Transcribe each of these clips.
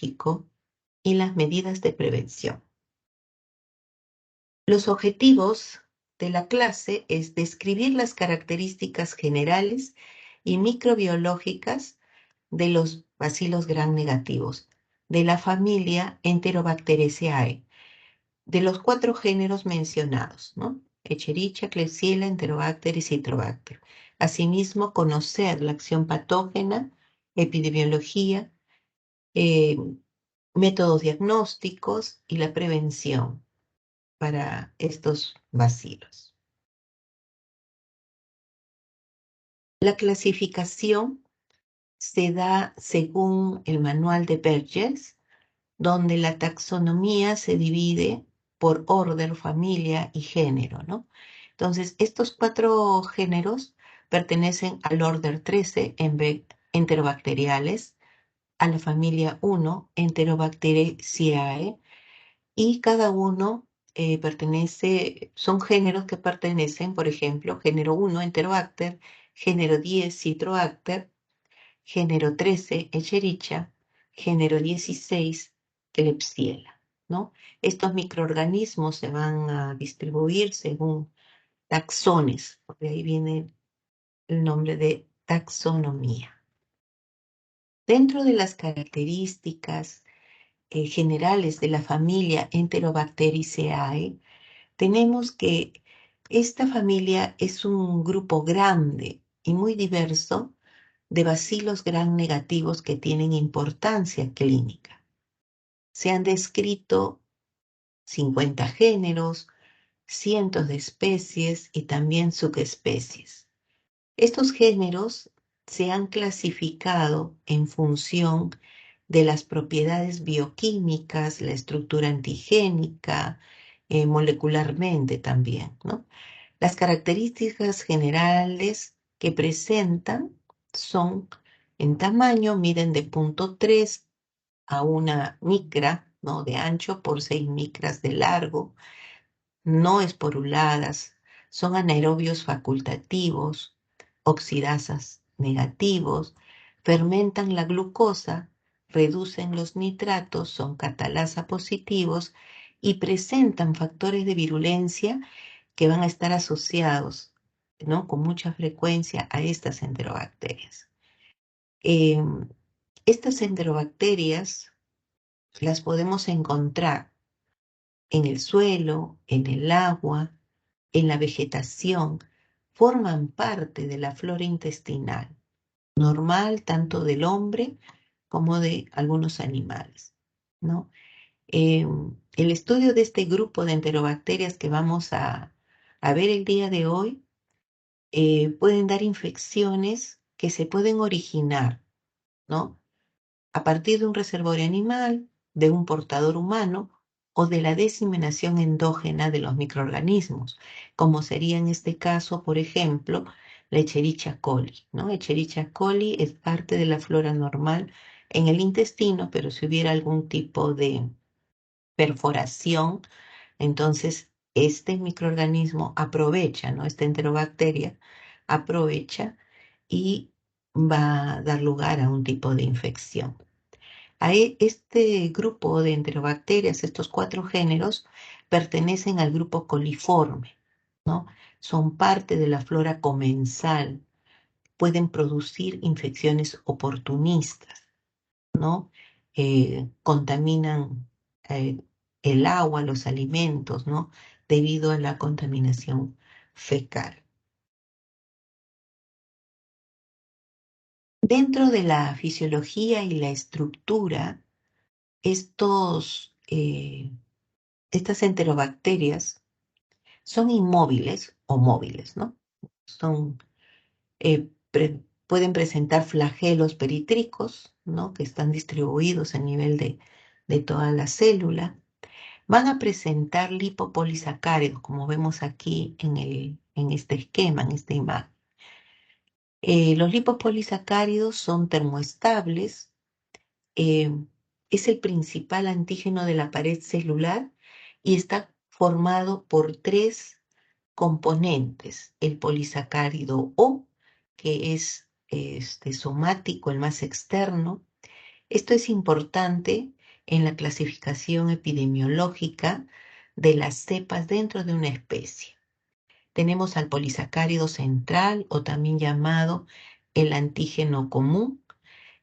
biológico y las medidas de prevención. Los objetivos de la clase es describir las características generales y microbiológicas de los bacilos gram negativos de la familia Enterobacteriaceae, de los 4 géneros mencionados, ¿no? Escherichia, Klebsiella, Enterobacter y Citrobacter. Asimismo, conocer la acción patógena, epidemiología, eh, métodos diagnósticos y la prevención para estos bacilos. La clasificación se da según el manual de Burgess, donde la taxonomía se divide por orden, familia y género, ¿no? Entonces, estos 4 géneros pertenecen al orden 13 enterobacteriales, a la familia 1 Enterobacteriaceae, y cada uno son géneros que pertenecen, por ejemplo, género 1 Enterobacter, género 10 Citrobacter, género 13 Escherichia, género 16 Klebsiella, ¿no? Estos microorganismos se van a distribuir según taxones, porque ahí viene el nombre de taxonomía. Dentro de las características generales de la familia Enterobacteriaceae, tenemos que esta familia es un grupo grande y muy diverso de bacilos gram negativos que tienen importancia clínica. Se han descrito 50 géneros, cientos de especies y también subespecies. Estos géneros se han clasificado en función de las propiedades bioquímicas, la estructura antigénica, molecularmente también, ¿no? Las características generales que presentan son en tamaño, miden de 0.3 a 1 micra, ¿no?, de ancho por 6 micras de largo, no esporuladas, son anaerobios facultativos, oxidasas negativos, fermentan la glucosa, reducen los nitratos, son catalasa positivos y presentan factores de virulencia que van a estar asociados, ¿no?, con mucha frecuencia a estas enterobacterias. Estas enterobacterias las podemos encontrar en el suelo, en el agua, en la vegetación, forman parte de la flora intestinal normal tanto del hombre como de algunos animales, ¿no? El estudio de este grupo de enterobacterias que vamos a ver el día de hoy pueden dar infecciones que se pueden originar, ¿no?, a partir de un reservorio animal, de un portador humano o de la diseminación endógena de los microorganismos, como sería en este caso, por ejemplo, la Escherichia coli, ¿no? Escherichia coli es parte de la flora normal en el intestino, pero si hubiera algún tipo de perforación, entonces este microorganismo aprovecha, ¿no?, esta enterobacteria aprovecha y va a dar lugar a un tipo de infección. A este grupo de enterobacterias, estos 4 géneros, pertenecen al grupo coliforme, ¿no? Son parte de la flora comensal, pueden producir infecciones oportunistas, ¿no? Contaminan el agua, los alimentos, ¿no?, debido a la contaminación fecal. Dentro de la fisiología y la estructura, estas enterobacterias son inmóviles o móviles, ¿no? Pueden presentar flagelos peritricos, ¿no?, que están distribuidos a nivel de toda la célula. Van a presentar lipopolisacáridos, como vemos aquí en este esquema, en esta imagen. Los lipopolisacáridos son termoestables, es el principal antígeno de la pared celular y está formado por 3 componentes: el polisacárido O, que es somático, el más externo, Esto es importante en la clasificación epidemiológica de las cepas dentro de una especie. Tenemos al polisacárido central o también llamado el antígeno común,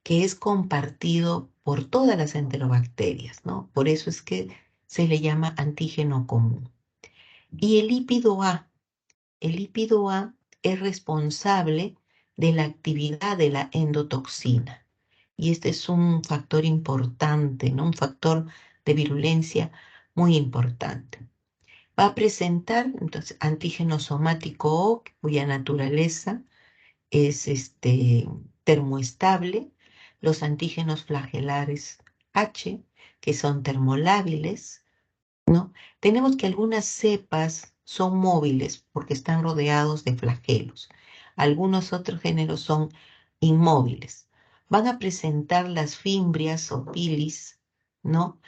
que es compartido por todas las enterobacterias, ¿no? Por eso es que se le llama antígeno común. Y el lípido A es responsable de la actividad de la endotoxina. Y este es un factor importante, ¿no? Un factor de virulencia muy importante. Va a presentar entonces antígeno somático O, cuya naturaleza es termoestable, los antígenos flagelares H, que son termolábiles, ¿no? Tenemos que algunas cepas son móviles porque están rodeados de flagelos. Algunos otros géneros son inmóviles. Van a presentar las fimbrias o pilis, ¿no?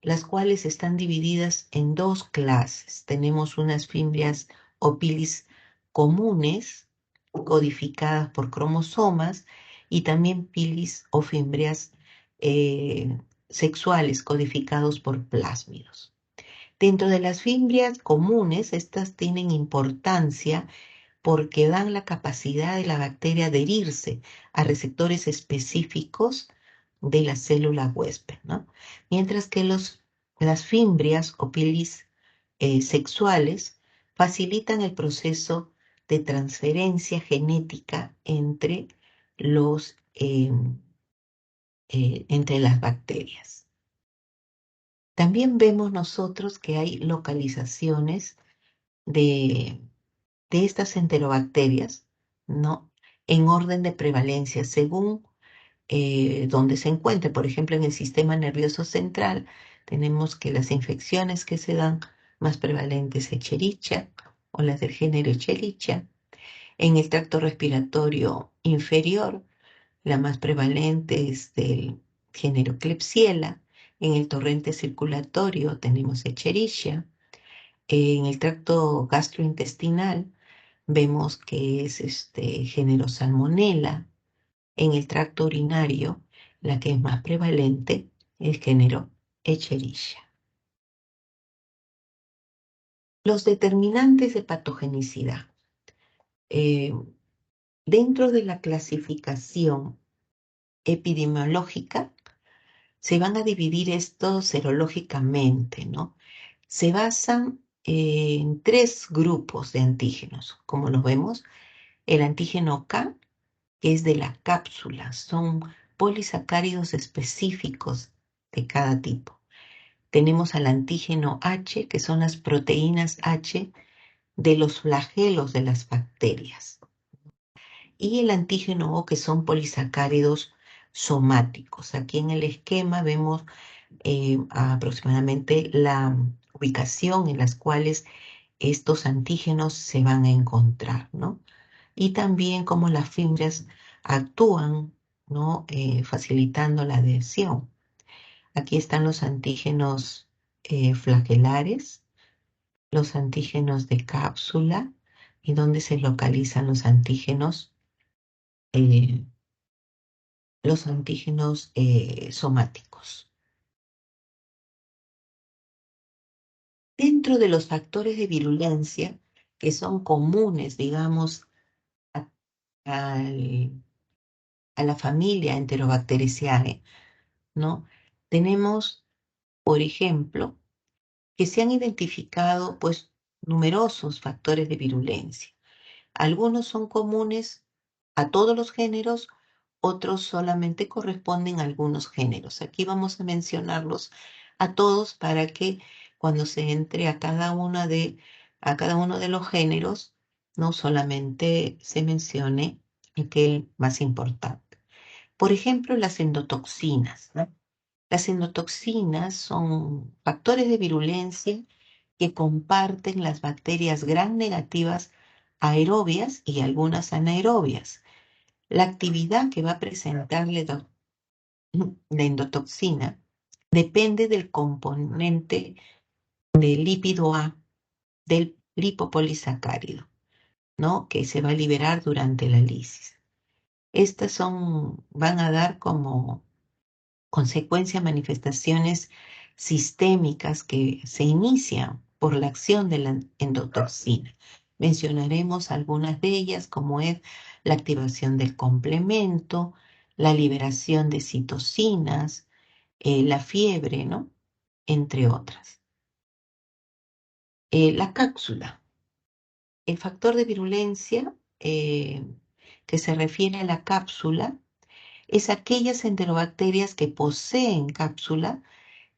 Las cuales están divididas en dos clases. Tenemos unas fimbrias o pilis comunes, codificadas por cromosomas, y también pilis o fimbrias sexuales codificados por plásmidos. Dentro de las fimbrias comunes, estas tienen importancia porque dan la capacidad de la bacteria adherirse a receptores específicos de la célula huésped, ¿no? Mientras que las fimbrias o pilis sexuales facilitan el proceso de transferencia genética entre las bacterias. También vemos nosotros que hay localizaciones de, de estas enterobacterias, ¿no? En orden de prevalencia, según donde se encuentre. Por ejemplo, en el sistema nervioso central, tenemos que las infecciones que se dan más prevalentes Escherichia o las del género Escherichia. En el tracto respiratorio inferior, la más prevalente es del género Klebsiella. En el torrente circulatorio tenemos Escherichia. En el tracto gastrointestinal vemos que es género Salmonella. En el tracto urinario, la que es más prevalente es género Escherichia. Los determinantes de patogenicidad. Eh, Dentro de la clasificación epidemiológica, se van a dividir estos serológicamente, ¿no? Se basan en tres grupos de antígenos, como los vemos. El antígeno K, que es de la cápsula, son polisacáridos específicos de cada tipo. Tenemos al antígeno H, que son las proteínas H de los flagelos de las bacterias. Y el antígeno O, que son polisacáridos somáticos. Aquí en el esquema vemos aproximadamente la ubicación en las cuales estos antígenos se van a encontrar, ¿no? Y también cómo las fibras actúan, ¿no? Facilitando la adhesión. Aquí están los antígenos flagelares, los antígenos de cápsula y dónde se localizan eh, los antígenos somáticos. Dentro de los factores de virulencia que son comunes, digamos, a, a la familia Enterobacteriaceae, ¿no? Tenemos, por ejemplo, que se han identificado, pues, numerosos factores de virulencia. Algunos son comunes a todos los géneros, otros solamente corresponden a algunos géneros. Aquí vamos a mencionarlos a todos para que cuando se entre a cada uno de los géneros, no solamente se mencione aquel más importante. Por ejemplo, las endotoxinas, ¿no? Las endotoxinas son factores de virulencia que comparten las bacterias gram negativas aerobias y algunas anaerobias. La actividad que va a presentar la endotoxina depende del componente del lípido A del lipopolisacárido, ¿no? Que se va a liberar durante la lisis. Estas van a dar como consecuencia manifestaciones sistémicas que se inician por la acción de la endotoxina. Mencionaremos algunas de ellas, como es la activación del complemento, la liberación de citocinas, la fiebre, ¿no? Entre otras. La cápsula. El factor de virulencia que se refiere a la cápsula es aquellas enterobacterias que poseen cápsula,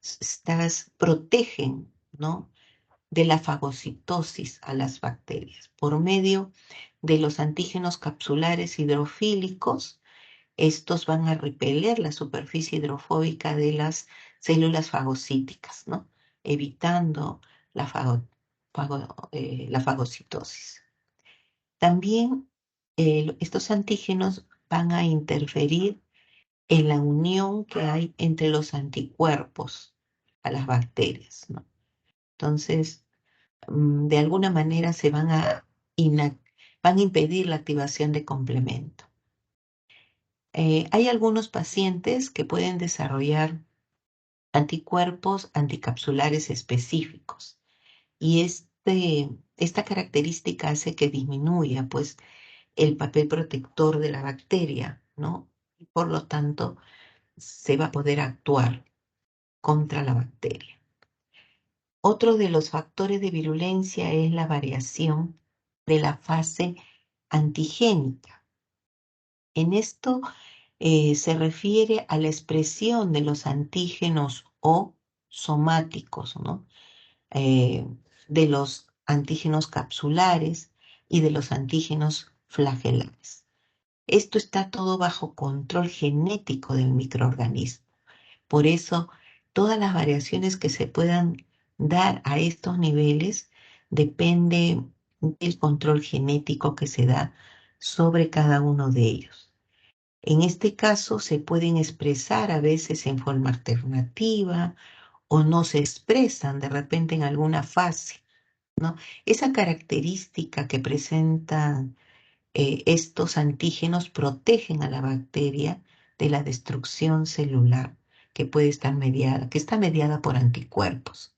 estas protegen, ¿no?, de la fagocitosis a las bacterias por medio de los antígenos capsulares hidrofílicos. Estos van a repeler la superficie hidrofóbica de las células fagocíticas, ¿no?, evitando la fagocitosis. También estos antígenos van a interferir en la unión que hay entre los anticuerpos a las bacterias, ¿no? Entonces, de alguna manera van a impedir la activación de complemento. Hay algunos pacientes que pueden desarrollar anticuerpos anticapsulares específicos y esta característica hace que disminuya, pues, el papel protector de la bacteria, ¿no? Y por lo tanto, se va a poder actuar contra la bacteria. Otro de los factores de virulencia es la variación de la fase antigénica. En esto se refiere a la expresión de los antígenos o somáticos, ¿no? De los antígenos capsulares y de los antígenos flagelares. Esto está todo bajo control genético del microorganismo. Por eso, todas las variaciones que se puedan dar a estos niveles depende del control genético que se da sobre cada uno de ellos. En este caso, se pueden expresar a veces en forma alternativa o no se expresan de repente en alguna fase, ¿no? Esa característica que presentan estos antígenos protegen a la bacteria de la destrucción celular que puede estar mediada, que está mediada por anticuerpos,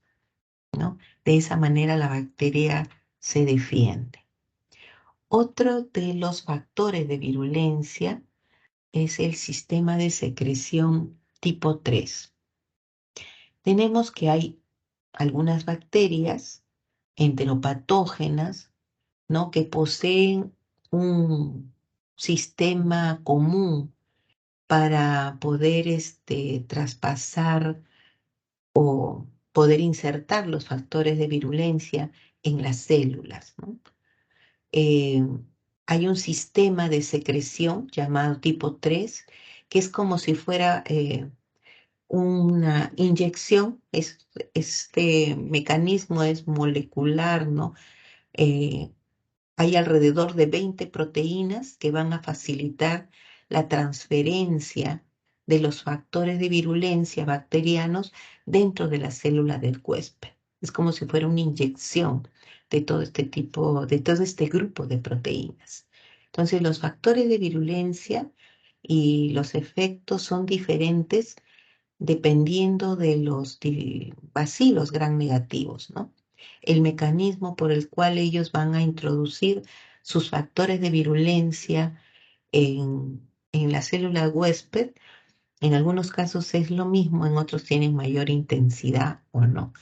¿no? De esa manera la bacteria se defiende. Otro de los factores de virulencia es el sistema de secreción tipo 3. Tenemos que hay algunas bacterias enteropatógenas, ¿no?, que poseen un sistema común para poder traspasar o poder insertar los factores de virulencia en las células, ¿no? Eh, Hay un sistema de secreción llamado tipo 3 que es como si fuera una inyección. Este mecanismo es molecular, ¿no? Eh, Hay alrededor de 20 proteínas que van a facilitar la transferencia de los factores de virulencia bacterianos dentro de la célula del huésped. Es como si fuera una inyección de todo de todo este grupo de proteínas. Entonces, los factores de virulencia y los efectos son diferentes dependiendo de los bacilos gram negativos, ¿no? El mecanismo por el cual ellos van a introducir sus factores de virulencia en la célula huésped, en algunos casos es lo mismo, en otros tienen mayor intensidad o no.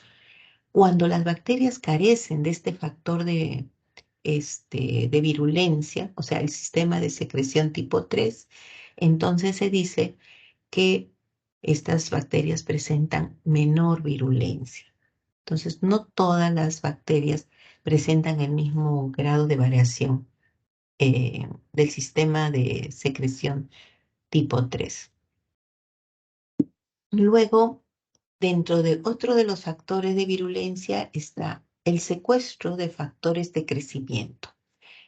Cuando las bacterias carecen de este factor de virulencia, o sea, el sistema de secreción tipo 3, entonces se dice que estas bacterias presentan menor virulencia. Entonces, no todas las bacterias presentan el mismo grado de variación del sistema de secreción tipo 3. Luego, dentro de otro de los factores de virulencia está el secuestro de factores de crecimiento.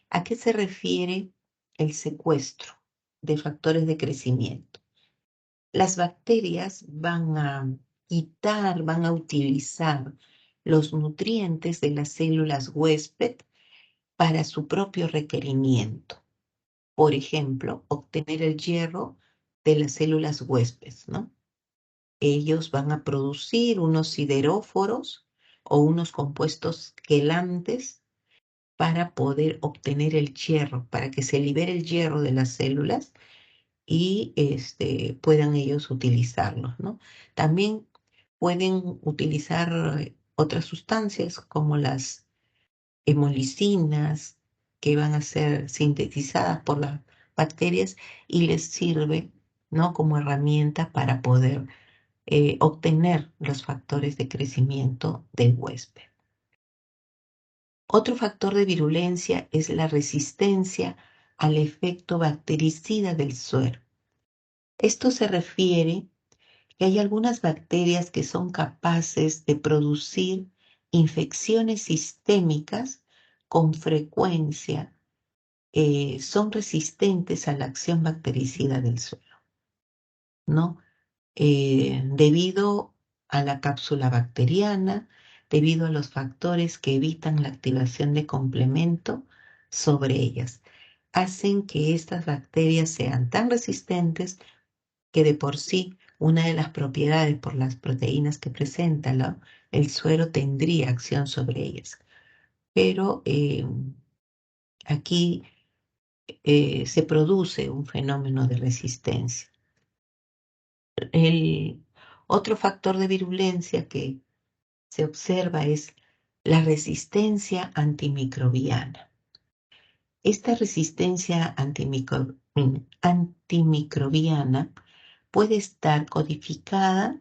¿A qué se refiere el secuestro de factores de crecimiento? Las bacterias van a quitar, van a utilizar los nutrientes de las células huésped para su propio requerimiento. por ejemplo, obtener el hierro de las células huéspedes, ¿no? Ellos van a producir unos sideróforos o unos compuestos quelantes para poder obtener el hierro, para que se libere el hierro de las células y puedan ellos utilizarlos, ¿no? También pueden utilizar otras sustancias como las hemolicinas que van a ser sintetizadas por las bacterias y les sirve, ¿no?, como herramienta para poder obtener los factores de crecimiento del huésped. Otro factor de virulencia es la resistencia al efecto bactericida del suero. Esto se refiere que hay algunas bacterias que son capaces de producir infecciones sistémicas con frecuencia, son resistentes a la acción bactericida del suero, ¿no? Debido a la cápsula bacteriana, debido a los factores que evitan la activación de complemento sobre ellas, hacen que estas bacterias sean tan resistentes que de por sí una de las propiedades por las proteínas que presenta el suero tendría acción sobre ellas. Pero aquí se produce un fenómeno de resistencia. El otro factor de virulencia que se observa es la resistencia antimicrobiana. Esta resistencia antimicrobiana puede estar codificada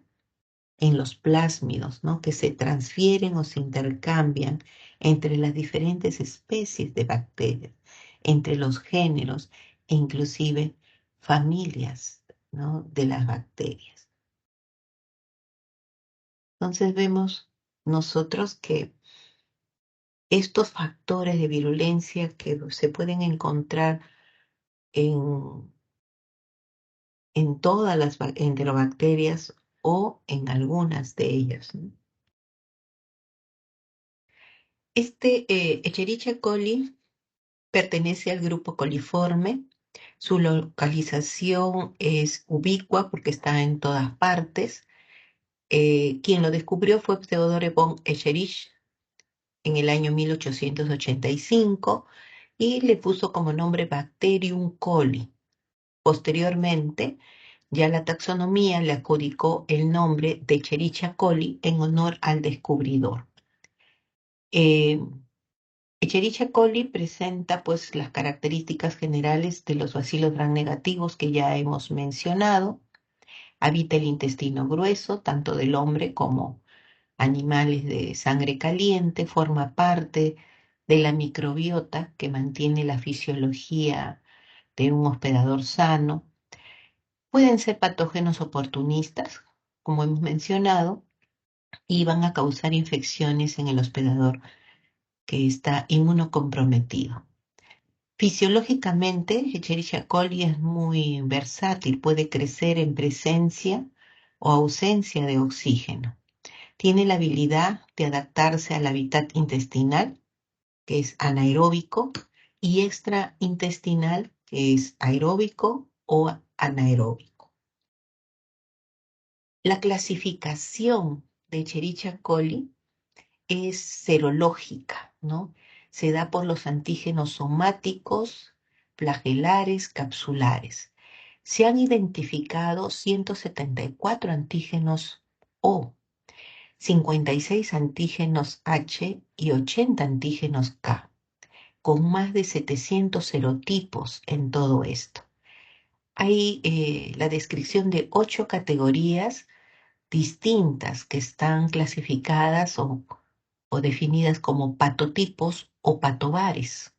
en los plásmidos, ¿no?, que se transfieren o se intercambian entre las diferentes especies de bacterias, entre los géneros e inclusive familias, ¿no?, de las bacterias. Entonces vemos nosotros que estos factores de virulencia que se pueden encontrar en, en todas las enterobacterias o en algunas de ellas, ¿no? Escherichia coli pertenece al grupo coliforme. Su localización es ubicua porque está en todas partes. Quien lo descubrió fue Theodore von Escherich en el año 1885 y le puso como nombre Bacterium coli. Posteriormente, ya la taxonomía le adjudicó el nombre de Escherichia coli en honor al descubridor. Escherichia coli presenta pues las características generales de los bacilos gram negativos que ya hemos mencionado. Habita el intestino grueso, tanto del hombre como animales de sangre caliente, forma parte de la microbiota que mantiene la fisiología de un hospedador sano. Pueden ser patógenos oportunistas, como hemos mencionado, y van a causar infecciones en el hospedador que está inmunocomprometido. Fisiológicamente, Escherichia coli es muy versátil, puede crecer en presencia o ausencia de oxígeno. Tiene la habilidad de adaptarse al hábitat intestinal, que es anaeróbico, y extraintestinal, que es aeróbico o anaeróbico. La clasificación de Escherichia coli es serológica, ¿no? Se da por los antígenos somáticos, flagelares, capsulares. Se han identificado 174 antígenos O, 56 antígenos H y 80 antígenos K, con más de 700 serotipos en todo esto. Hay la descripción de 8 categorías distintas que están clasificadas o definidas como patotipos o patobares,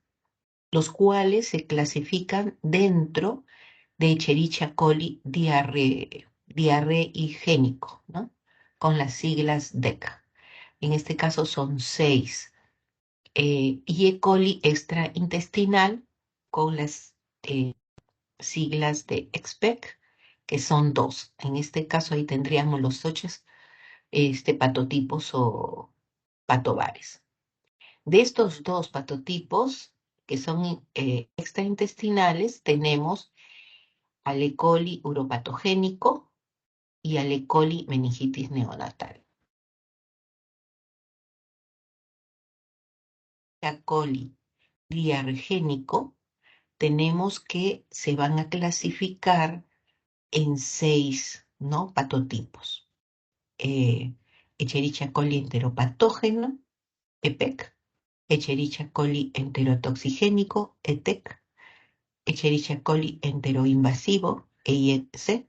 los cuales se clasifican dentro de Escherichia coli diarreigénico, ¿no?, con las siglas DECA. En este caso son 6. Y E. coli extraintestinal con las siglas de EXPEC, que son 2. En este caso ahí tendríamos los 8 patotipos o patobares. De estos 2 patotipos que son extraintestinales, tenemos al E. coli uropatogénico y al E. coli meningitis neonatal. E. coli diargénico tenemos que se van a clasificar en 6, ¿no?, patotipos. Escherichia coli enteropatógeno, EPEC, Escherichia coli enterotoxigénico, ETEC, Escherichia coli enteroinvasivo, EIEC,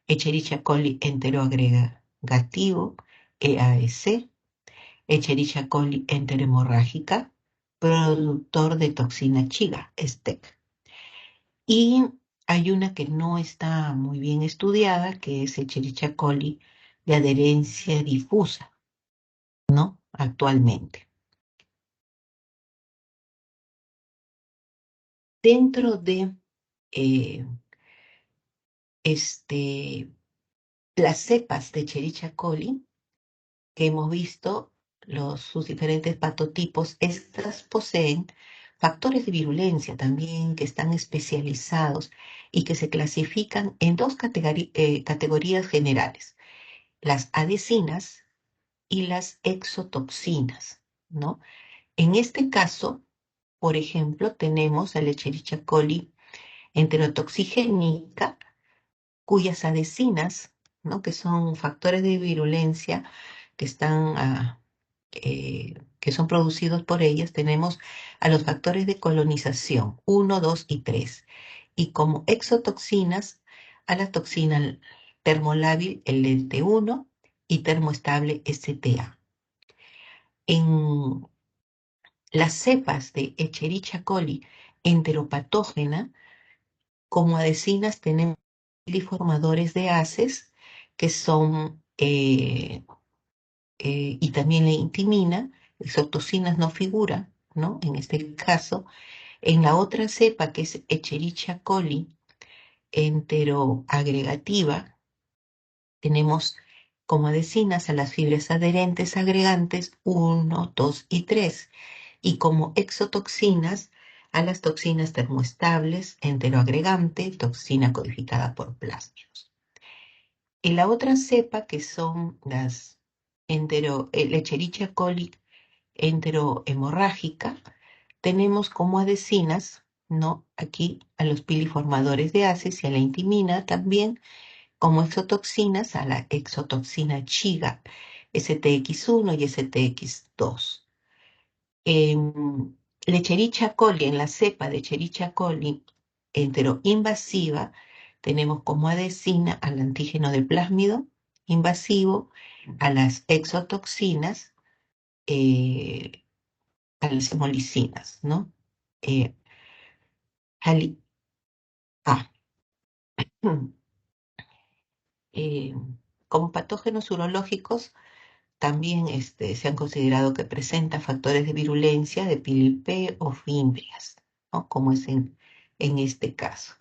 Escherichia coli enteroagregativo, EAEC, Escherichia coli enterohemorrágica, productor de toxina chiga, STEC. Y hay una que no está muy bien estudiada, que es Escherichia coli de adherencia difusa, ¿no? Actualmente. Dentro de eh, las cepas de Escherichia coli que hemos visto, sus diferentes patotipos, estas poseen factores de virulencia también que están especializados y que se clasifican en dos categorías generales, las adhesinas y las exotoxinas, ¿no? En este caso, por ejemplo, tenemos a la Escherichia coli enterotoxigénica, cuyas adhesinas, ¿no?, que son factores de virulencia que que son producidos por ellas, tenemos a los factores de colonización 1, 2 y 3. Y como exotoxinas, a la toxina termolábil LT1 y termoestable STA. En las cepas de Escherichia coli enteropatógena, como adhesinas tenemos formadores de ACEs, que son, y también la intimina, exotoxinas no figura, ¿no? En este caso, en la otra cepa, que es Escherichia coli enteroagregativa, tenemos como adhesinas a las fibras adherentes agregantes 1, 2 y 3, y como exotoxinas a las toxinas termoestables, enteroagregante, toxina codificada por plásmidos. En la otra cepa, que son las Escherichia coli enterohemorrágica, tenemos como adhesinas, ¿no?, aquí a los piliformadores de ACEs y a la intimina también, como exotoxinas a la exotoxina chiga, STX1 y STX2. La Escherichia coli, en la cepa de Escherichia coli enteroinvasiva, tenemos como adhesina al antígeno del plásmido invasivo, a las exotoxinas, a las hemolicinas, ¿no? Eh, ali- ah, eh, como patógenos urológicos, también se han considerado que presenta factores de virulencia de PILP o fimbrias, ¿no?, como es en este caso.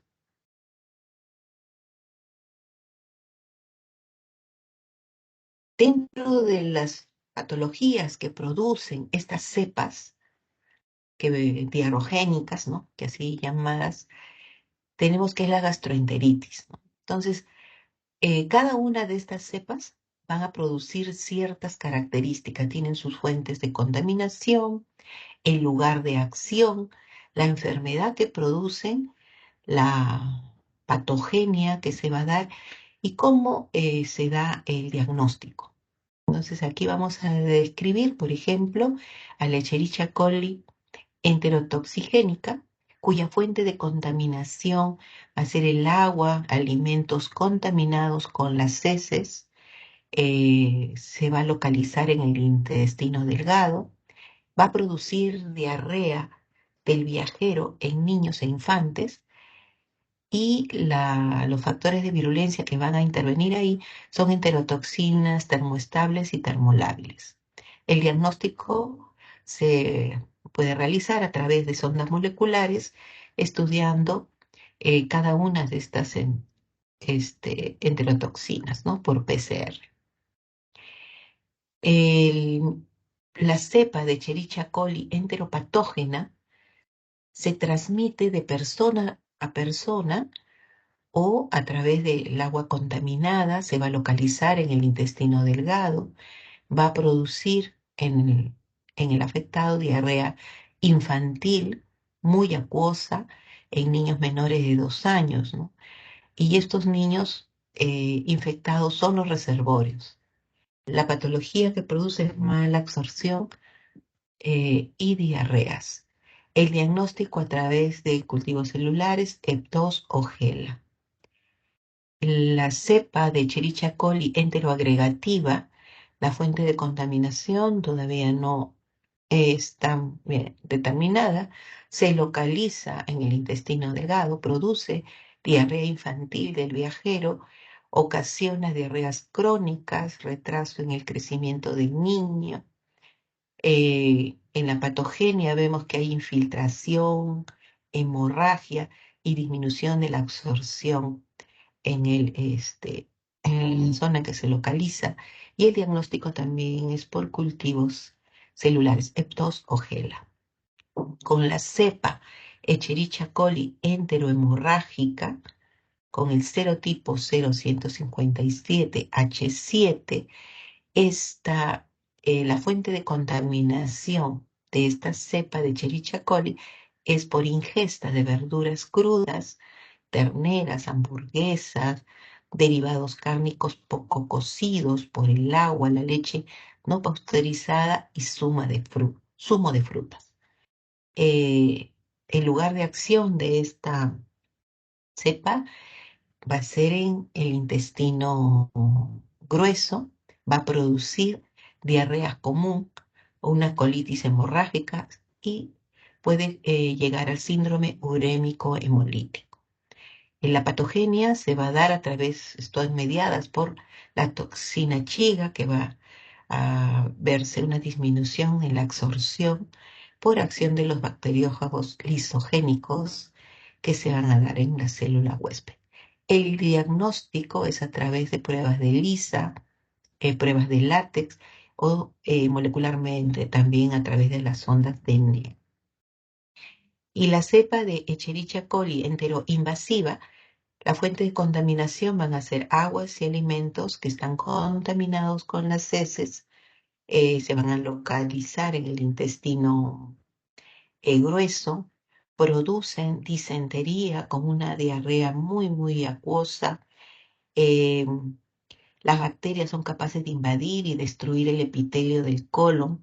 Dentro de las patologías que producen estas cepas diarrogénicas, ¿no?, que así llamadas, tenemos que es la gastroenteritis, ¿no? Entonces, cada una de estas cepas van a producir ciertas características, tienen sus fuentes de contaminación, el lugar de acción, la enfermedad que producen, la patogenia que se va a dar y cómo se da el diagnóstico. Entonces aquí vamos a describir, por ejemplo, a la Escherichia coli enterotoxigénica, cuya fuente de contaminación va a ser el agua, alimentos contaminados con las heces, se va a localizar en el intestino delgado, va a producir diarrea del viajero en niños e infantes, y los factores de virulencia que van a intervenir ahí son enterotoxinas termoestables y termolábiles. El diagnóstico se puede realizar a través de sondas moleculares, estudiando cada una de estas enterotoxinas, ¿no?, por PCR. La cepa de Escherichia coli enteropatógena se transmite de persona a persona o a través del agua contaminada, se va a localizar en el intestino delgado, va a producir en el afectado diarrea infantil muy acuosa en niños menores de 2 años, ¿no? Y estos niños infectados son los reservorios. La patología que produce es mala absorción y diarreas. El diagnóstico a través de cultivos celulares, EB2 o GELA. La cepa de Escherichia coli enteroagregativa, la fuente de contaminación todavía no está bien determinada, se localiza en el intestino delgado, produce diarrea infantil del viajero, ocasiona diarreas crónicas, retraso en el crecimiento del niño. En la patogenia vemos que hay infiltración, hemorragia y disminución de la absorción en la zona en que se localiza. Y el diagnóstico también es por cultivos celulares, EB2 o GELA. Con la cepa Escherichia coli enterohemorrágica, con el serotipo 0157H7, la fuente de contaminación de esta cepa de Escherichia coli es por ingesta de verduras crudas, terneras, hamburguesas, derivados cárnicos poco cocidos por el agua, la leche no pasteurizada y zumo de frutas. El lugar de acción de esta cepa va a ser en el intestino grueso, va a producir diarrea común o una colitis hemorrágica y puede llegar al síndrome urémico hemolítico. La patogenia se va a dar a través, están mediadas por la toxina chiga, que va a verse una disminución en la absorción por acción de los bacteriófagos lisogénicos que se van a dar en la célula huésped. El diagnóstico es a través de pruebas de ELISA, pruebas de látex o molecularmente también a través de las ondas DNA. Y la cepa de Escherichia coli enteroinvasiva, la fuente de contaminación van a ser aguas y alimentos que están contaminados con las heces, se van a localizar en el intestino grueso, producen disentería con una diarrea muy, muy acuosa. eh, las bacterias son capaces de invadir y destruir el epitelio del colon,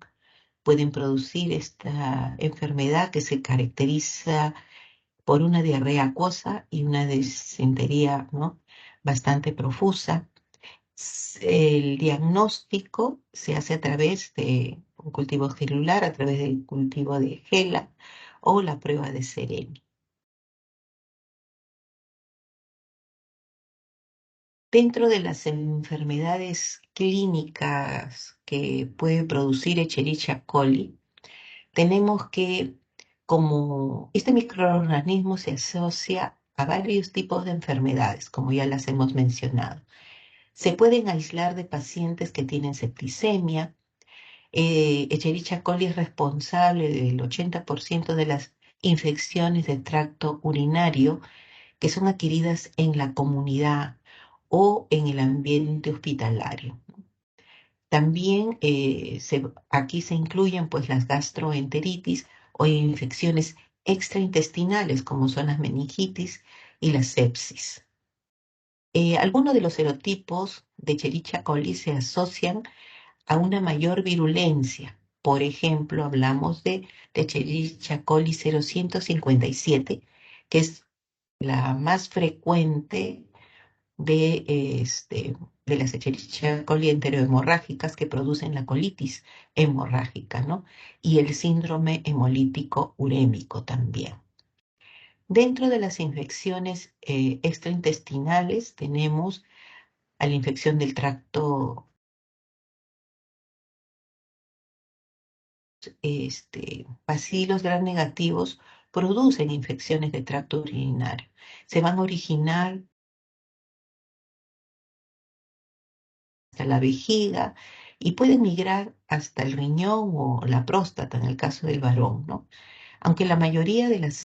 pueden producir esta enfermedad que se caracteriza por una diarrea acuosa y una disentería, ¿no?, bastante profusa. El diagnóstico se hace a través de un cultivo celular, a través del cultivo de GELA o la prueba de Sereni. Dentro de las enfermedades clínicas que puede producir Escherichia coli, tenemos que, como este microorganismo se asocia a varios tipos de enfermedades, como ya las hemos mencionado. Se pueden aislar de pacientes que tienen septicemia. Escherichia coli es responsable del 80% de las infecciones del tracto urinario que son adquiridas en la comunidad o en el ambiente hospitalario. También aquí se incluyen pues las gastroenteritis o infecciones extraintestinales como son las meningitis y la sepsis. Algunos de los serotipos de Escherichia coli se asocian a una mayor virulencia. Por ejemplo, hablamos de Escherichia coli 0157, que es la más frecuente de las Escherichia coli enterohemorrágicas que producen la colitis hemorrágica, ¿no? Y el síndrome hemolítico urémico también. Dentro de las infecciones extraintestinales tenemos a la infección del tracto bacilos gram negativos producen infecciones de tracto urinario. Se van a originar hasta la vejiga y pueden migrar hasta el riñón o la próstata en el caso del varón, ¿no? Aunque la mayoría de las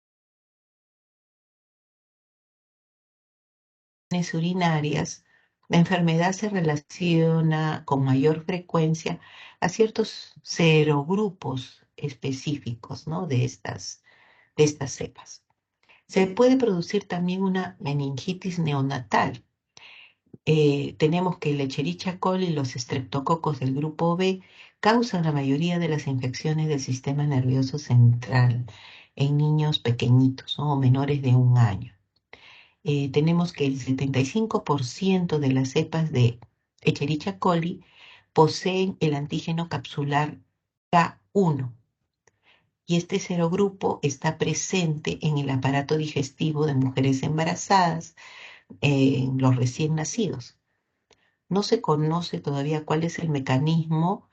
urinarias, la enfermedad se relaciona con mayor frecuencia a ciertos serogrupos específicos, ¿no? de estas cepas. Se puede producir también una meningitis neonatal. Tenemos que el Escherichia coli y los estreptococos del grupo B causan la mayoría de las infecciones del sistema nervioso central en niños pequeñitos, ¿no? O menores de 1 año. Tenemos que el 75% de las cepas de Escherichia coli poseen el antígeno capsular K1 y este serogrupo está presente en el aparato digestivo de mujeres embarazadas, en los recién nacidos. No se conoce todavía cuál es el mecanismo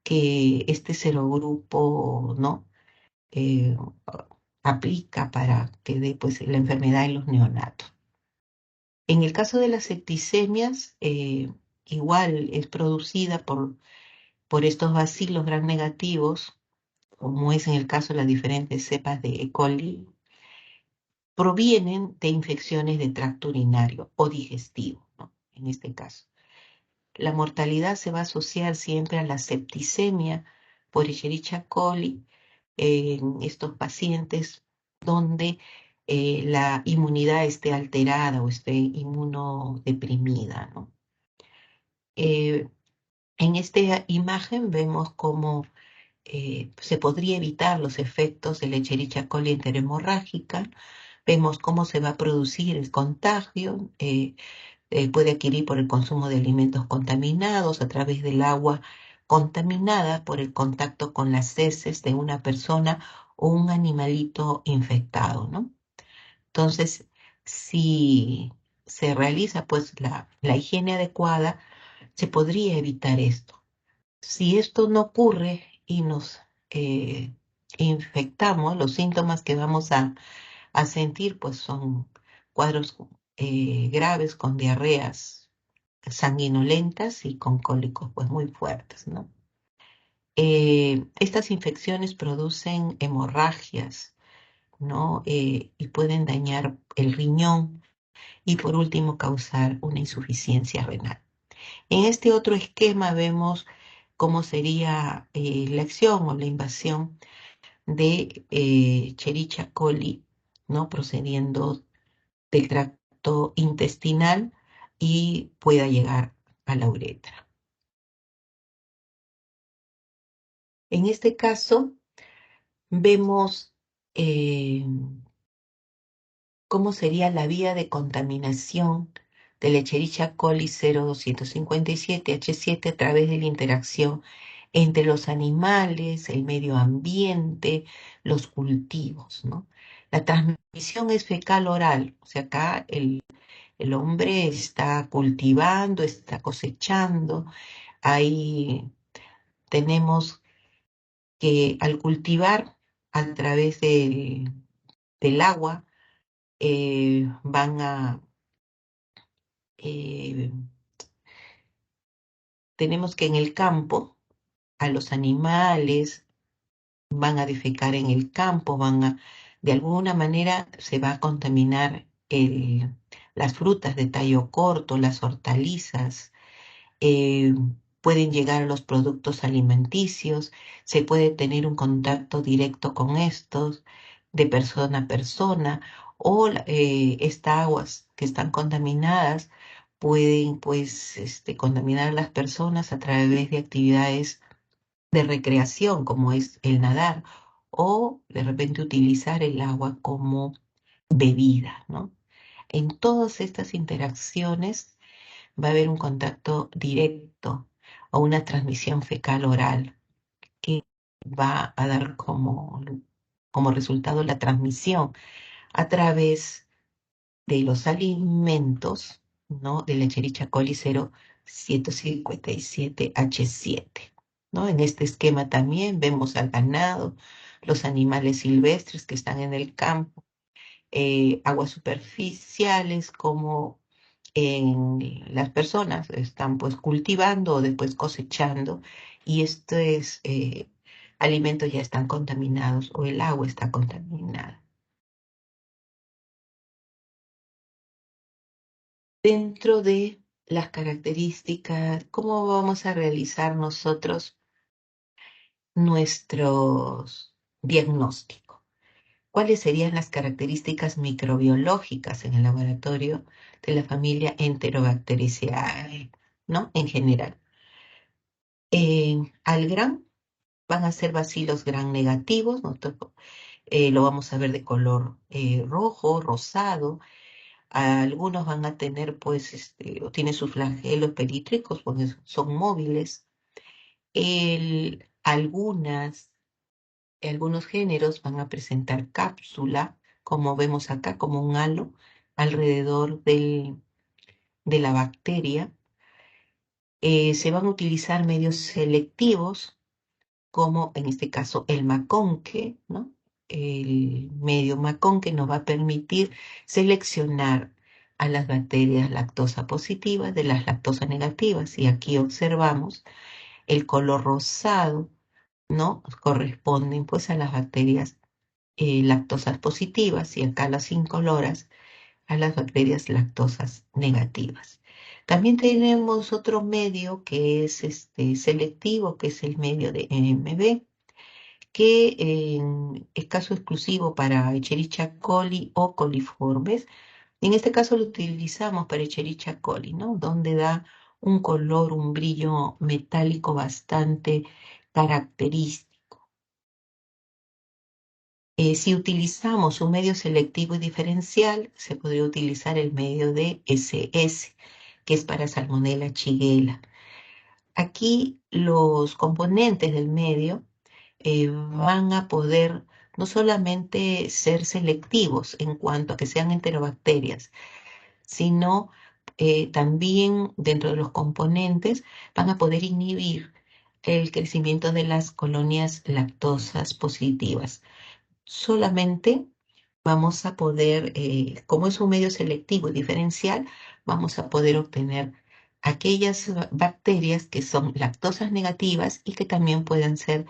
que este serogrupo, ¿no? eh, aplica para que dé pues, la enfermedad en los neonatos. En el caso de las septicemias, igual es producida por estos bacilos gram negativos, como es en el caso de las diferentes cepas de E. coli, provienen de infecciones de tracto urinario o digestivo, ¿no? En este caso. La mortalidad se va a asociar siempre a la septicemia por Escherichia coli en estos pacientes donde la inmunidad esté alterada o esté inmunodeprimida, ¿no? En esta imagen vemos cómo se podría evitar los efectos de la Escherichia coli enterohemorrágica. Vemos cómo se va a producir el contagio. Puede adquirir por el consumo de alimentos contaminados, a través del agua contaminada por el contacto con las heces de una persona o un animalito infectado, ¿no? Entonces, si se realiza pues la higiene adecuada, se podría evitar esto. Si esto no ocurre y nos eh, infectamos, los síntomas que vamos a sentir pues son cuadros graves con diarreas sanguinolentas y con cólicos pues muy fuertes, ¿no? Estas infecciones producen hemorragias, ¿no? Y pueden dañar el riñón y por último causar una insuficiencia renal. En este otro esquema vemos cómo sería la acción o la invasión de Escherichia coli, ¿no? Procediendo del tracto intestinal y pueda llegar a la uretra. En este caso, vemos cómo sería la vía de contaminación del Escherichia coli 0257H7 a través de la interacción entre los animales, el medio ambiente, los cultivos, ¿no? La transmisión es fecal oral, o sea, acá el hombre está cultivando, está cosechando. Ahí tenemos que al cultivar a través del agua, van a, eh, tenemos que en el campo, a los animales van a defecar en el campo, de alguna manera se va a contaminar las frutas de tallo corto, las hortalizas, eh, pueden llegar a los productos alimenticios, se puede tener un contacto directo con estos de persona a persona o estas aguas que están contaminadas pueden pues contaminar a las personas a través de actividades de recreación como es el nadar o de repente utilizar el agua como bebida, ¿no? En todas estas interacciones va a haber un contacto directo o una transmisión fecal oral que va a dar como resultado la transmisión a través de los alimentos, ¿no? De la Escherichia coli 0157H7, ¿no? En este esquema también vemos al ganado, los animales silvestres que están en el campo, aguas superficiales como en las personas están pues cultivando o después cosechando y esto es alimentos ya están contaminados o el agua está contaminada. Dentro de las características, ¿cómo vamos a realizar nosotros nuestros diagnósticos? ¿Cuáles serían las características microbiológicas en el laboratorio de la familia Enterobacteriaceae, ¿no? En general. Al gram van a ser bacilos gram negativos, nosotros lo vamos a ver de color rojo, rosado. Algunos van a tener, pues, o tienen sus flagelos perítlicos, porque son móviles. Algunos géneros van a presentar cápsula, como vemos acá, como un halo alrededor de la bacteria. Se van a utilizar medios selectivos, como en este caso el McConke, ¿no? El medio McConke nos va a permitir seleccionar a las bacterias lactosa positivas de las lactosa negativas. Y aquí observamos el color rosado, ¿no? Corresponden pues a las bacterias lactosas positivas y acá las incoloras a las bacterias lactosas negativas. También tenemos otro medio que es selectivo, que es el medio de MB, que es caso exclusivo para Escherichia coli o coliformes. En este caso lo utilizamos para Escherichia coli, ¿no? Donde da un color, un brillo metálico bastante característico. Si utilizamos un medio selectivo y diferencial, se podría utilizar el medio de SS, que es para Salmonella shigella. Aquí los componentes del medio van a poder no solamente ser selectivos en cuanto a que sean enterobacterias, sino también dentro de los componentes van a poder inhibir el crecimiento de las colonias lactosas positivas. Solamente vamos a poder, como es un medio selectivo y diferencial, vamos a poder obtener aquellas bacterias que son lactosas negativas y que también pueden ser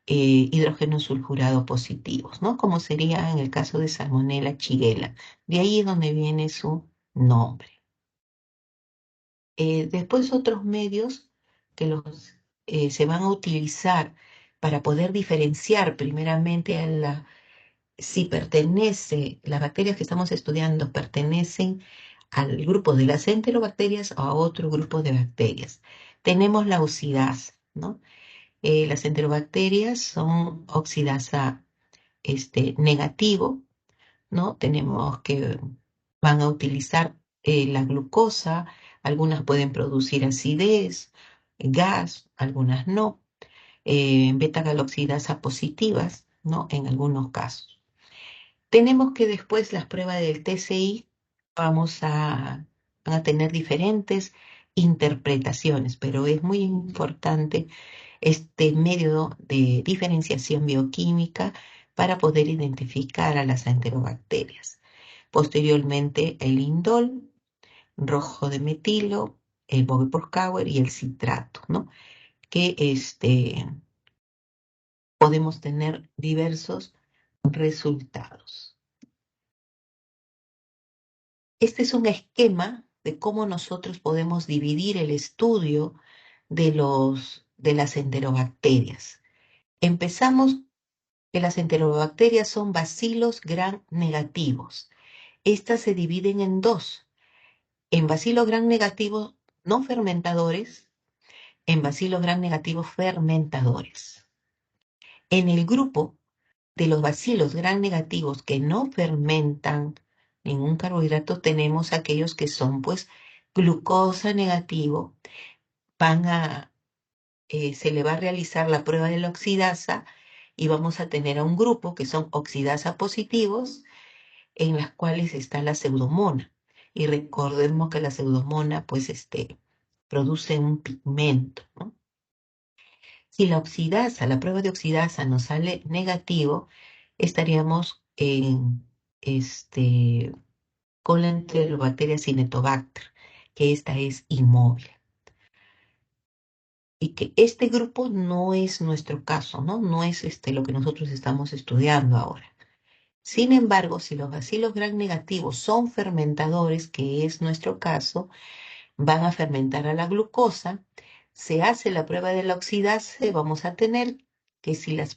hidrógeno sulfurado positivos, ¿no? Como sería en el caso de Salmonella shigella. De ahí es donde viene su nombre. Después otros medios que se van a utilizar para poder diferenciar primeramente si las bacterias que estamos estudiando pertenecen al grupo de las enterobacterias o a otro grupo de bacterias. Tenemos la oxidasa, ¿no? Las enterobacterias son oxidasa negativo, ¿no? Tenemos que van a utilizar la glucosa, algunas pueden producir acidez, gas, algunas no. Beta-galoxidasa positivas, ¿no? En algunos casos. Tenemos que después las pruebas del TCI van a tener diferentes interpretaciones, pero es muy importante este medio de diferenciación bioquímica para poder identificar a las enterobacterias. Posteriormente, el indol, rojo de metilo, el Bove-Porcauer y el citrato, ¿no? Que podemos tener diversos resultados. Este es un esquema de cómo nosotros podemos dividir el estudio de las enterobacterias. Empezamos que las enterobacterias son bacilos gram negativos. Estas se dividen en dos, en bacilos gram negativos no fermentadores, en bacilos gram negativos fermentadores. En el grupo de los bacilos gram negativos que no fermentan ningún carbohidrato, tenemos aquellos que son pues glucosa negativo, se le va a realizar la prueba de la oxidasa y vamos a tener a un grupo que son oxidasa positivos en las cuales está la pseudomona. Y recordemos que la pseudomona pues produce un pigmento, ¿no? Si la prueba de oxidasa nos sale negativo, estaríamos con la enterobacteria Cinetobacter, que esta es inmóvil. Y que este grupo no es nuestro caso, ¿no? No es lo que nosotros estamos estudiando ahora. Sin embargo, si los bacilos gram negativos son fermentadores, que es nuestro caso, van a fermentar a la glucosa. Se hace la prueba de la oxidasa y vamos a tener que si la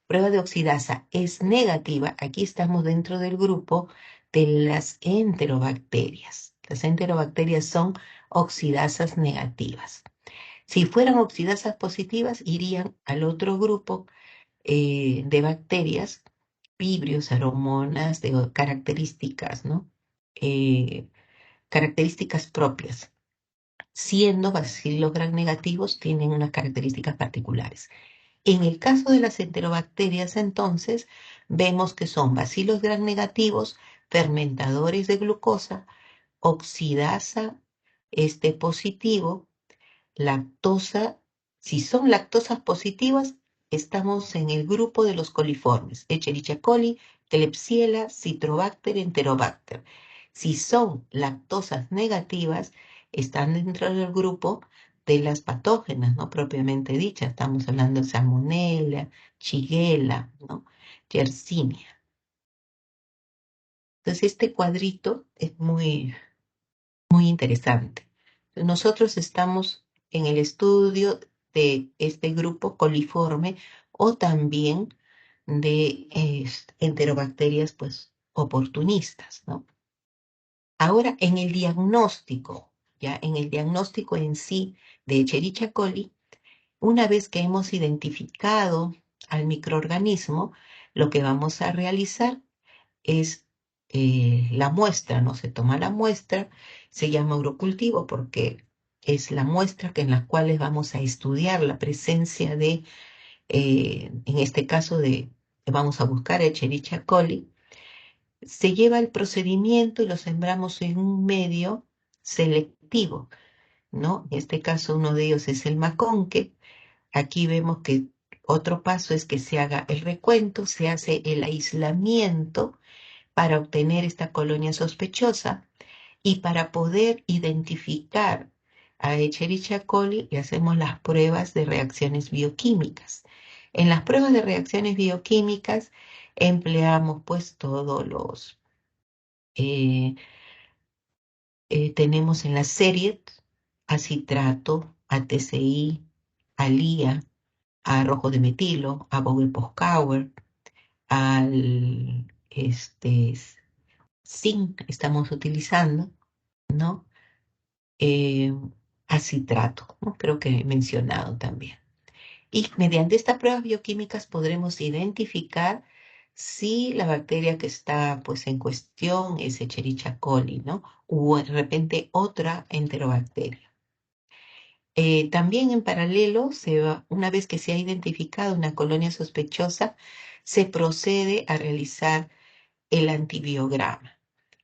prueba de oxidasa es negativa, aquí estamos dentro del grupo de las enterobacterias. Las enterobacterias son oxidasas negativas. Si fueran oxidasas positivas, irían al otro grupo de bacterias, vibrios, aromonas, de características, ¿no? Eh, Características propias. Siendo bacilos gram negativos, tienen unas características particulares. En el caso de las enterobacterias, entonces, vemos que son bacilos gram negativos, fermentadores de glucosa, oxidasa positivo, lactosa. Si son lactosas positivas, estamos en el grupo de los coliformes, Escherichia coli, Klebsiella, Citrobacter, Enterobacter. Si son lactosas negativas, están dentro del grupo de las patógenas, ¿no? Propiamente dichas. Estamos hablando de Salmonella, Shigella, ¿no? Yersinia. Entonces, este cuadrito es muy, muy interesante. Nosotros estamos en el estudio de este grupo coliforme o también de enterobacterias, pues, oportunistas, ¿no? Ahora, en el diagnóstico, ya en el diagnóstico en sí de Escherichia coli, una vez que hemos identificado al microorganismo, lo que vamos a realizar es la muestra, ¿no? Se toma la muestra, se llama urocultivo porque es la muestra en la cual vamos a estudiar la presencia de, en este caso vamos a buscar Escherichia coli. Se lleva el procedimiento y lo sembramos en un medio selectivo, ¿no? En este caso uno de ellos es el maconque. Aquí vemos que otro paso es que se haga el recuento, se hace el aislamiento para obtener esta colonia sospechosa y para poder identificar a Escherichia coli le hacemos las pruebas de reacciones bioquímicas. En las pruebas de reacciones bioquímicas empleamos pues todos los, eh, tenemos en la serie acitrato, ATCI, ALIA, a rojo de metilo, a Vogel-Poscauer, al zinc estamos utilizando, ¿no? Eh, Acitrato, ¿no? Creo que he mencionado también. Y mediante estas pruebas bioquímicas podremos identificar si la bacteria que está pues en cuestión es Escherichia coli, ¿no? O de repente otra enterobacteria. También en paralelo, una vez que se ha identificado una colonia sospechosa, se procede a realizar el antibiograma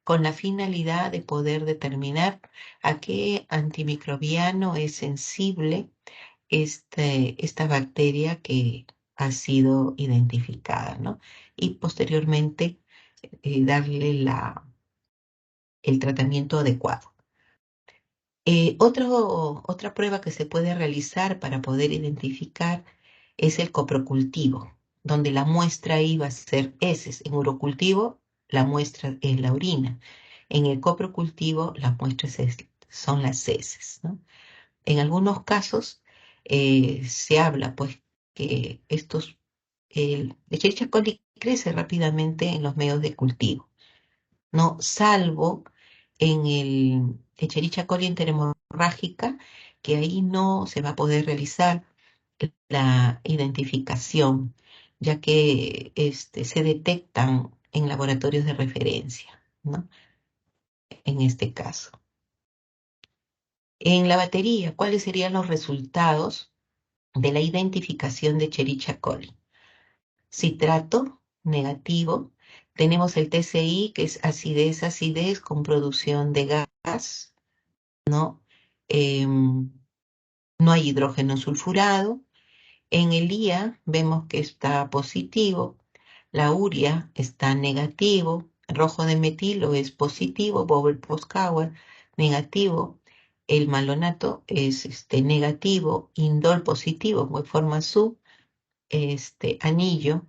con la finalidad de poder determinar a qué antimicrobiano es sensible esta bacteria que ha sido identificada, ¿no? Y posteriormente darle el tratamiento adecuado. Otra prueba que se puede realizar para poder identificar es el coprocultivo, donde la muestra ahí va a ser heces. En urocultivo la muestra es la orina. En el coprocultivo las muestras son las heces, ¿no? En algunos casos se habla pues que el Escherichia coli crece rápidamente en los medios de cultivo, ¿no? Salvo en el Escherichia coli enterhemorrágica, que ahí no se va a poder realizar la identificación, ya que se detectan en laboratorios de referencia, ¿no? En este caso. En la batería, ¿cuáles serían los resultados de la identificación de Escherichia coli? Citrato negativo. Tenemos el TCI, que es acidez con producción de gas, ¿no? No hay hidrógeno sulfurado. En el IA vemos que está positivo. La urea está negativo. Rojo de metilo es positivo. Vogel-Poscauer negativo. el malonato es negativo, indol positivo, en forma sub, anillo,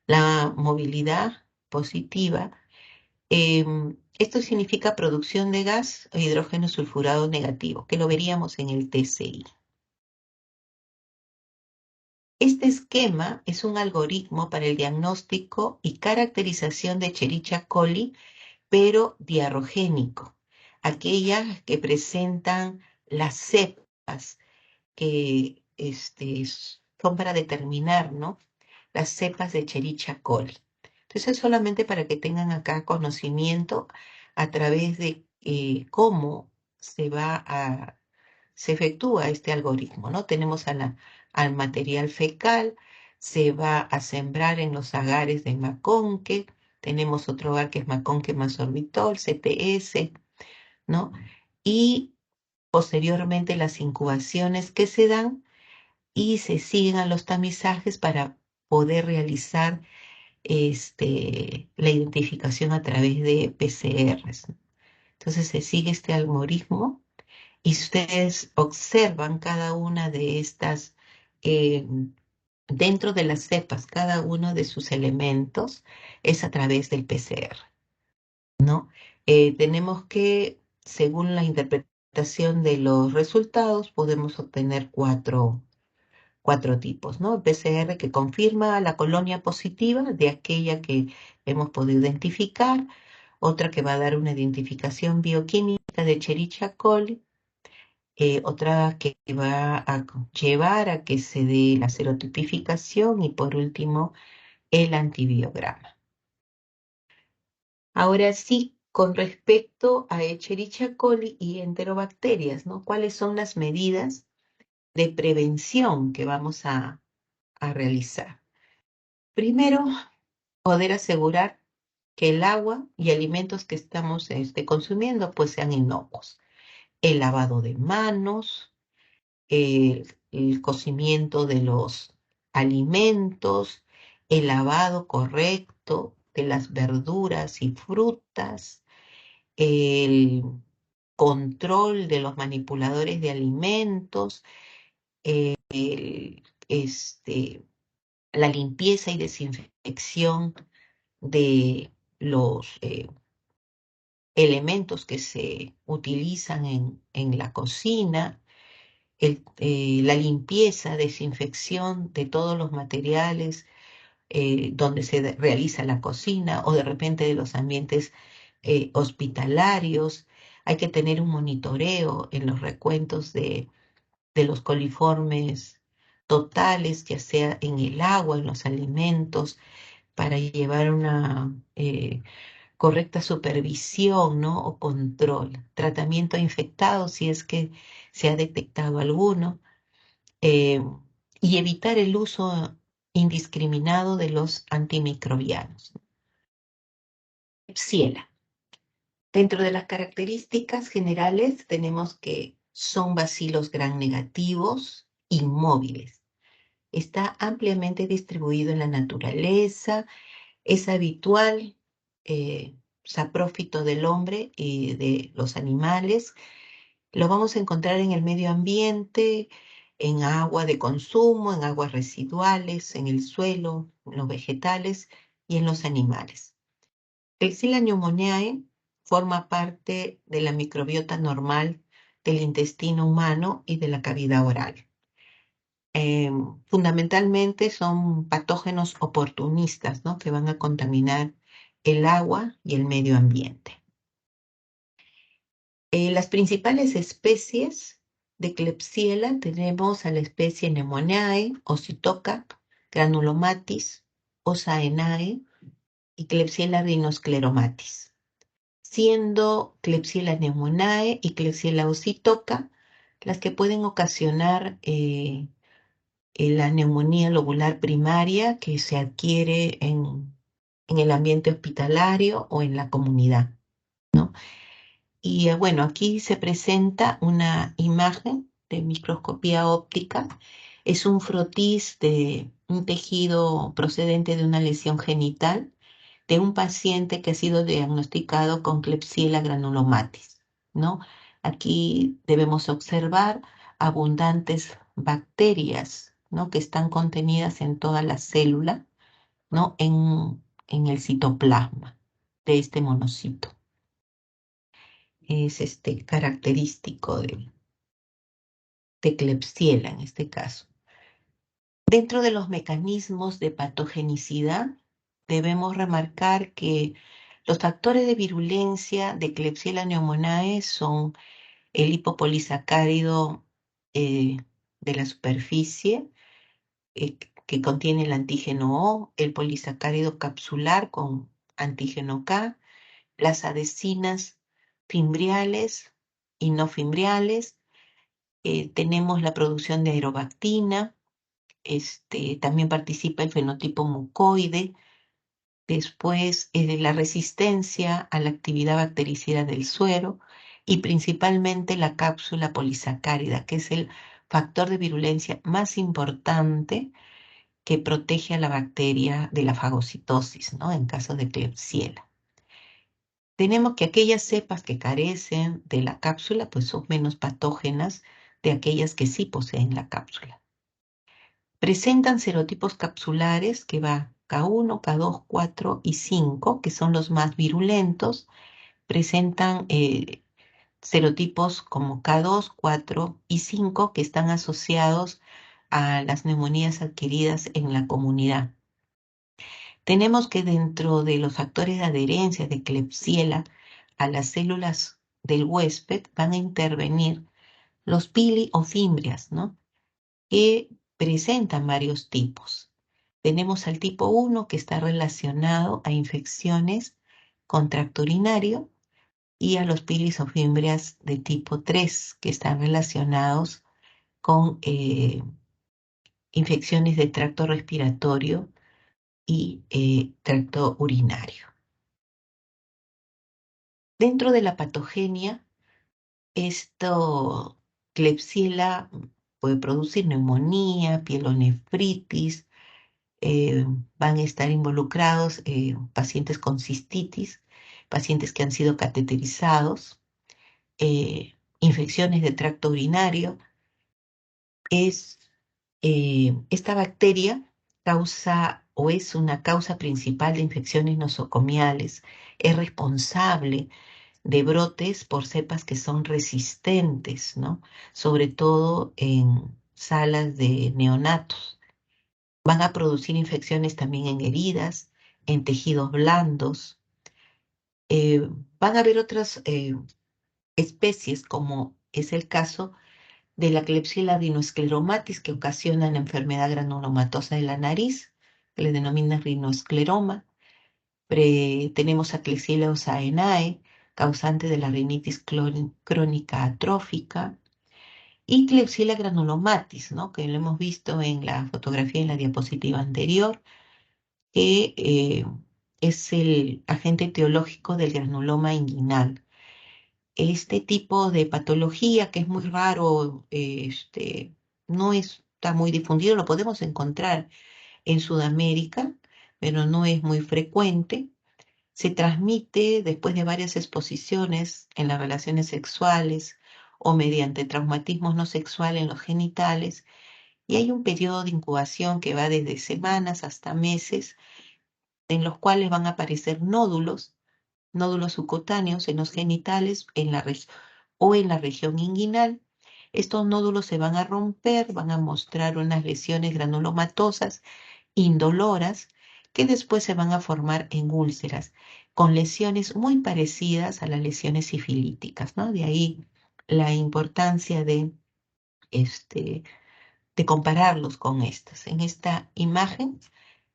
la movilidad positiva. Esto significa producción de gas o hidrógeno sulfurado negativo, que lo veríamos en el TCI. Este esquema es un algoritmo para el diagnóstico y caracterización de Escherichia coli, pero diarrogénico, aquellas que presentan las cepas que son para determinar, ¿no? Las cepas de Escherichia coli. Entonces, es solamente para que tengan acá conocimiento a través de cómo se efectúa este algoritmo, ¿no? Tenemos al material fecal, se va a sembrar en los agares de Maconque, tenemos otro agar que es Maconque más sorbitol, CTS, ¿no? Y posteriormente las incubaciones que se dan y se siguen a los tamizajes para poder realizar la identificación a través de PCRs. Entonces se sigue este algoritmo y ustedes observan cada una de estas, eh, dentro de las cepas, cada uno de sus elementos es a través del PCR, ¿no? Tenemos que, según la interpretación de los resultados, podemos obtener cuatro tipos, ¿no? El PCR que confirma la colonia positiva de aquella que hemos podido identificar, otra que va a dar una identificación bioquímica de Escherichia coli, otra que va a llevar a que se dé la serotipificación y por último el antibiograma. Ahora sí, con respecto a Escherichia coli y enterobacterias, ¿no? ¿Cuáles son las medidas de prevención que vamos a realizar? Primero, poder asegurar que el agua y alimentos que estamos consumiendo pues sean inocuos. El lavado de manos, el cocimiento de los alimentos, el lavado correcto de las verduras y frutas, el control de los manipuladores de alimentos, el, la limpieza y desinfección de los elementos que se utilizan en la cocina, la limpieza, desinfección de todos los materiales donde se realiza la cocina o de repente de los ambientes hospitalarios. Hay que tener un monitoreo en los recuentos de los coliformes totales, ya sea en el agua, en los alimentos, para llevar una correcta supervisión, ¿no? O control. Tratamiento a infectados si es que se ha detectado alguno. eh, y evitar el uso indiscriminado de los antimicrobianos. Klebsiella. Dentro de las características generales tenemos que son bacilos gram negativos, inmóviles. Está ampliamente distribuido en la naturaleza, es habitual, saprófito del hombre y de los animales. Lo vamos a encontrar en el medio ambiente, en agua de consumo, en aguas residuales, en el suelo, en los vegetales y en los animales. Klebsiella pneumoniae forma parte de la microbiota normal del intestino humano y de la cavidad oral. Fundamentalmente son patógenos oportunistas, ¿no? Que van a contaminar el agua y el medio ambiente. Las principales especies de Klebsiella tenemos a la especie Pneumoniae, Ocytoca, Granulomatis, Osaenae y Klebsiella rhinoscleromatis, siendo Klebsiella pneumoniae y Klebsiella ocytoca las que pueden ocasionar la neumonía lobular primaria que se adquiere en el ambiente hospitalario o en la comunidad, ¿no? Y bueno, aquí se presenta una imagen de microscopía óptica. Es un frotis de un tejido procedente de una lesión genital de un paciente que ha sido diagnosticado con Klebsiella granulomatis, ¿no? Aquí debemos observar abundantes bacterias, ¿no? Que están contenidas en toda la célula, ¿no? En el citoplasma de este monocito. Es característico de Klebsiella en este caso. Dentro de los mecanismos de patogenicidad, debemos remarcar que los factores de virulencia de Klebsiella pneumoniae son el lipopolisacárido eh, de la superficie, que contiene el antígeno O, el polisacárido capsular con antígeno K, las adhesinas fimbriales y no fimbriales, tenemos la producción de aerobactina, también participa el fenotipo mucoide, después la resistencia a la actividad bactericida del suero y principalmente la cápsula polisacárida, que es el factor de virulencia más importante que protege a la bacteria de la fagocitosis, ¿no? En caso de Klebsiella. Tenemos que aquellas cepas que carecen de la cápsula, pues son menos patógenas de aquellas que sí poseen la cápsula. Presentan serotipos capsulares que va K1, K2, 4 y 5, que son los más virulentos. Presentan serotipos como K2, 4 y 5 que están asociados a las neumonías adquiridas en la comunidad. Tenemos que dentro de los factores de adherencia de Klebsiella a las células del huésped van a intervenir los pili o fimbrias, ¿no? Que presentan varios tipos. Tenemos al tipo 1 que está relacionado a infecciones con tracto urinario y a los pilis o fimbrias de tipo 3 que están relacionados con infecciones de tracto respiratorio y tracto urinario. Dentro de la patogenia, Klebsiella puede producir neumonía, pielonefritis, eh, van a estar involucrados pacientes con cistitis, pacientes que han sido cateterizados, infecciones de tracto urinario. Esta bacteria causa o es una causa principal de infecciones nosocomiales. Es responsable de brotes por cepas que son resistentes, ¿no? Sobre todo en salas de neonatos. Van a producir infecciones también en heridas, en tejidos blandos. Eh, Van a haber otras especies, como es el caso de la Klebsiella rinoescleromatis, que ocasiona la enfermedad granulomatosa de la nariz, que le denomina rinoescleroma. Tenemos a Klebsiella osaenae, causante de la rinitis crónica atrófica, y Klebsiella granulomatis, ¿no? Que lo hemos visto en la fotografía en la diapositiva anterior, que es el agente etiológico del granuloma inguinal. Este tipo de patología, que es muy raro, no está muy difundido, lo podemos encontrar en Sudamérica, pero no es muy frecuente. Se transmite después de varias exposiciones en las relaciones sexuales o mediante traumatismos no sexuales en los genitales, y hay un periodo de incubación que va desde semanas hasta meses, en los cuales van a aparecer nódulos subcutáneos en los genitales o en la región inguinal. Estos nódulos se van a romper, van a mostrar unas lesiones granulomatosas indoloras que después se van a formar en úlceras, con lesiones muy parecidas a las lesiones sifilíticas, ¿no? De ahí la importancia de compararlos con estas. En esta imagen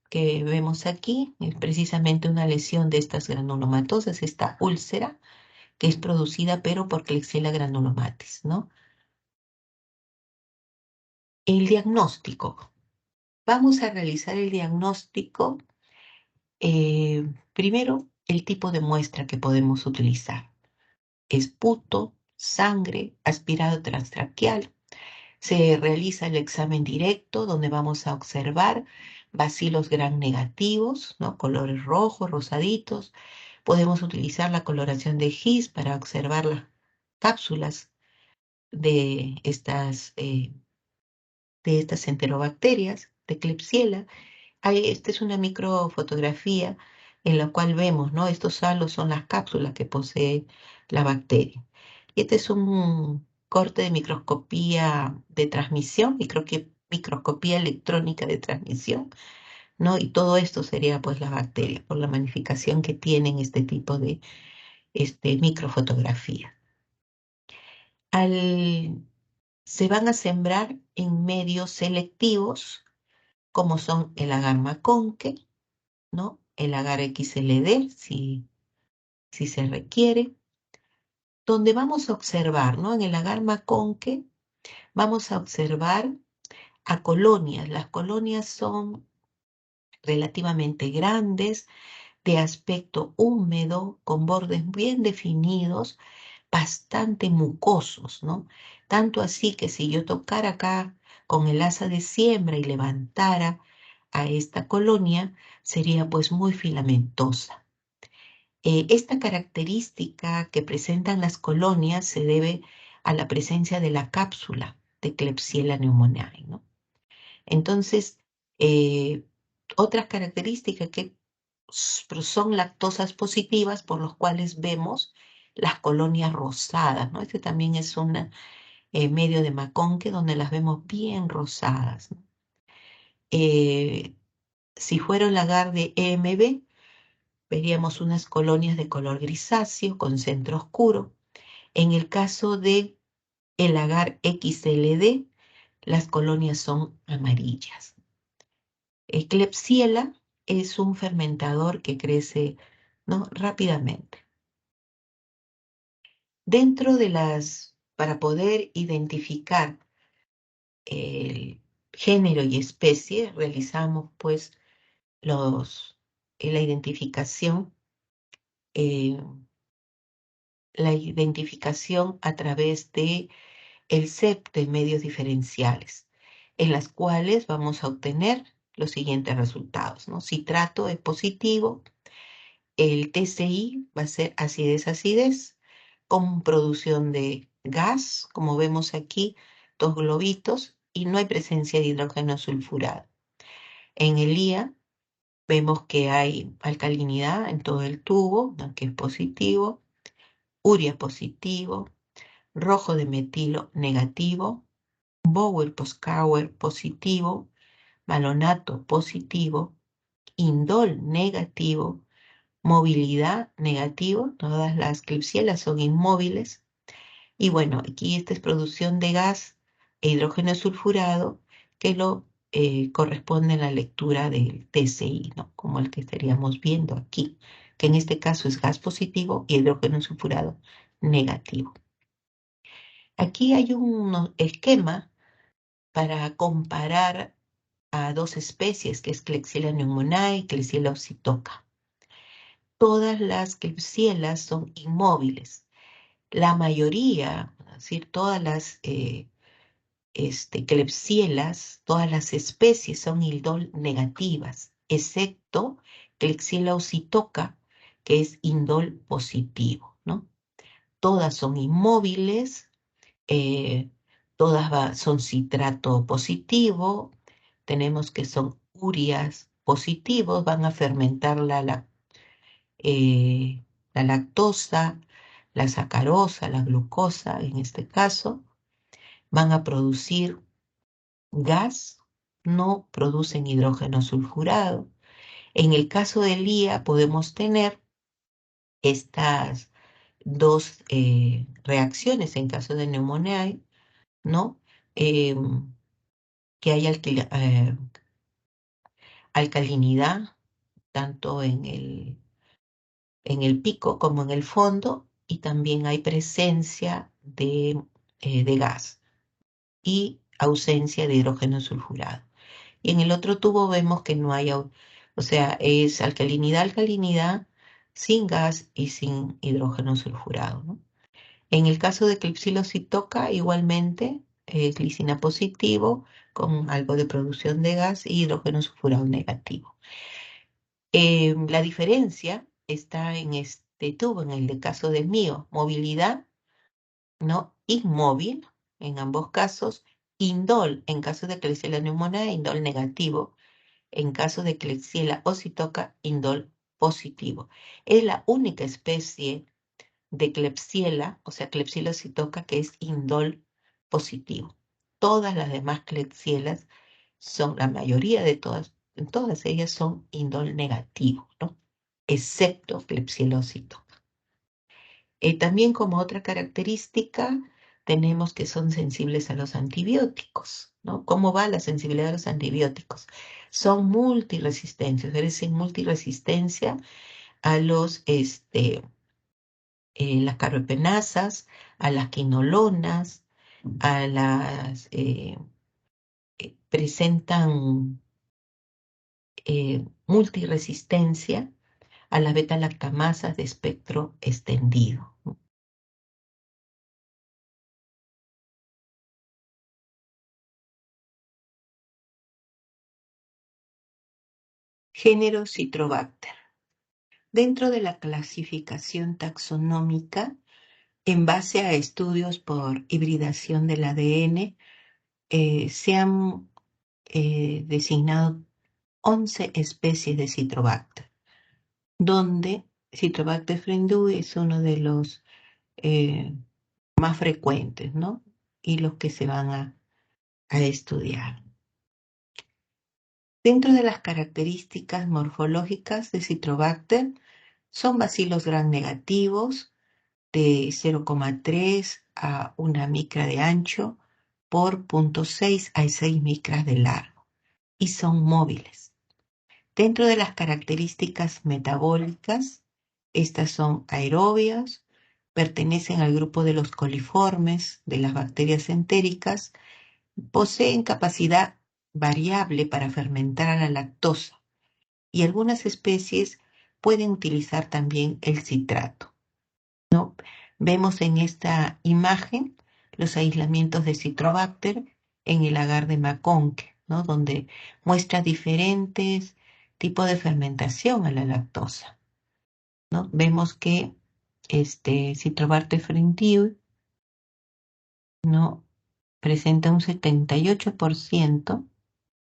que vemos aquí es precisamente una lesión de estas granulomatosas, esta úlcera, que es producida pero por Klebsiella granulomatis, ¿no? El diagnóstico. Vamos a realizar el diagnóstico. Primero, el tipo de muestra que podemos utilizar. Esputo, sangre, aspirado transtraqueal. Se realiza el examen directo donde vamos a observar bacilos gram negativos, ¿no? Colores rojos, rosaditos. Podemos utilizar la coloración de His para observar cápsulas de estas enterobacterias de Klebsiella. Esta es una microfotografía en la cual vemos, ¿no? Estos halos son las cápsulas que posee la bacteria. Y este es un corte de microscopía de transmisión, y creo que microscopía electrónica de transmisión, ¿no? Y todo esto sería pues la bacteria, por la magnificación que tienen este tipo de microfotografía. Se van a sembrar en medios selectivos, como son el agar maconque, ¿no? El agar XLD, si se requiere, donde vamos a observar, ¿no? En el agar maconque vamos a observar a colonias. Las colonias son relativamente grandes, de aspecto húmedo, con bordes bien definidos, bastante mucosos, ¿no? Tanto así que si yo tocara acá con el asa de siembra y levantara a esta colonia, sería pues muy filamentosa. Esta característica que presentan las colonias se debe a la presencia de la cápsula de Klebsiella pneumoniae, ¿no? Entonces, eh, otras características que son lactosas positivas, por los cuales vemos las colonias rosadas, ¿no? Este también es un medio de Maconque donde las vemos bien rosadas, ¿no? Si fuera un lagar de EMB, veríamos unas colonias de color grisáceo con centro oscuro. En el caso de el lagar XLD, las colonias son amarillas. Klebsiella es un fermentador que crece, ¿no? rápidamente. Para poder identificar el género y especie, realizamos pues la identificación, eh, a través de el set de medios diferenciales, en las cuales vamos a obtener los siguientes resultados, ¿no? Citrato es positivo, el TCI va a ser acidez-acidez, con producción de gas, como vemos aquí, dos globitos, y no hay presencia de hidrógeno sulfurado. En el IA vemos que hay alcalinidad en todo el tubo, ¿no? que es positivo, urea positivo, rojo de metilo negativo, Bauer-Poscauer positivo, malonato positivo, indol negativo, movilidad negativo, todas las Klebsiellas son inmóviles. Y bueno, aquí esta es producción de gas e hidrógeno sulfurado que lo corresponde a la lectura del TSI, ¿no? Como el que estaríamos viendo aquí, que en este caso es gas positivo y hidrógeno sulfurado negativo. Aquí hay un esquema para comparar a dos especies, que es Klebsiella pneumoniae y Klebsiella oxytoca. Todas las Klebsiellas son inmóviles. La mayoría, es decir, todas las Klebsiellas, todas las especies son indol negativas, excepto Klebsiella oxytoca, que es indol positivo, ¿no? Todas son inmóviles, eh, todas son citrato positivo, tenemos que son ureas positivos, van a fermentar la lactosa, la sacarosa, la glucosa en este caso, van a producir gas, no producen hidrógeno sulfurado. En el caso del IA podemos tener estas dos reacciones en caso de neumonía, ¿no? Que hay alcalinidad tanto en el pico como en el fondo, y también hay presencia de gas y ausencia de hidrógeno sulfurado. Y en el otro tubo vemos que no hay, o sea, es alcalinidad sin gas y sin hidrógeno sulfurado, ¿no? En el caso de Klebsiella toca igualmente es glicina positivo con algo de producción de gas y hidrógeno sulfurado negativo. La diferencia está en este tubo, en el caso del mío, movilidad ¿no? Inmóvil en ambos casos, indol en caso de Klebsiella pneumoniae, indol negativo. En caso de Klebsiella ossitoca, indol positivo. Es la única especie de Klebsiella, o sea, Klebsiella ossitoca, que es indol positivo. Todas las demás Klebsielas son, la mayoría de todas ellas son indol negativo, ¿no? Excepto Klebsiella ossitoca. También como otra característica tenemos que son sensibles a los antibióticos, ¿no? ¿Cómo va la sensibilidad a los antibióticos? Son multiresistentes, es decir, multiresistencia a las carbapenasas, a las quinolonas, a las presentan multiresistencia a las beta-lactamasas de espectro extendido. Género Citrobacter. Dentro de la clasificación taxonómica, en base a estudios por hibridación del ADN, se han designado 11 especies de Citrobacter, donde Citrobacter frendui es uno de los más frecuentes, ¿no? Y los que se van a estudiar. Dentro de las características morfológicas de Citrobacter, son bacilos gram negativos de 0,3 a 1 micra de ancho por 0,6 a 6 micras de largo y son móviles. Dentro de las características metabólicas, estas son aerobias, pertenecen al grupo de los coliformes, de las bacterias entéricas, poseen capacidad variable para fermentar a la lactosa y algunas especies pueden utilizar también el citrato, ¿no? Vemos en esta imagen los aislamientos de Citrobacter en el agar de McConkie, ¿no? Donde muestra diferentes tipos de fermentación a la lactosa, ¿no? Vemos que Citrobacter frendui, ¿no? Presenta un 78%,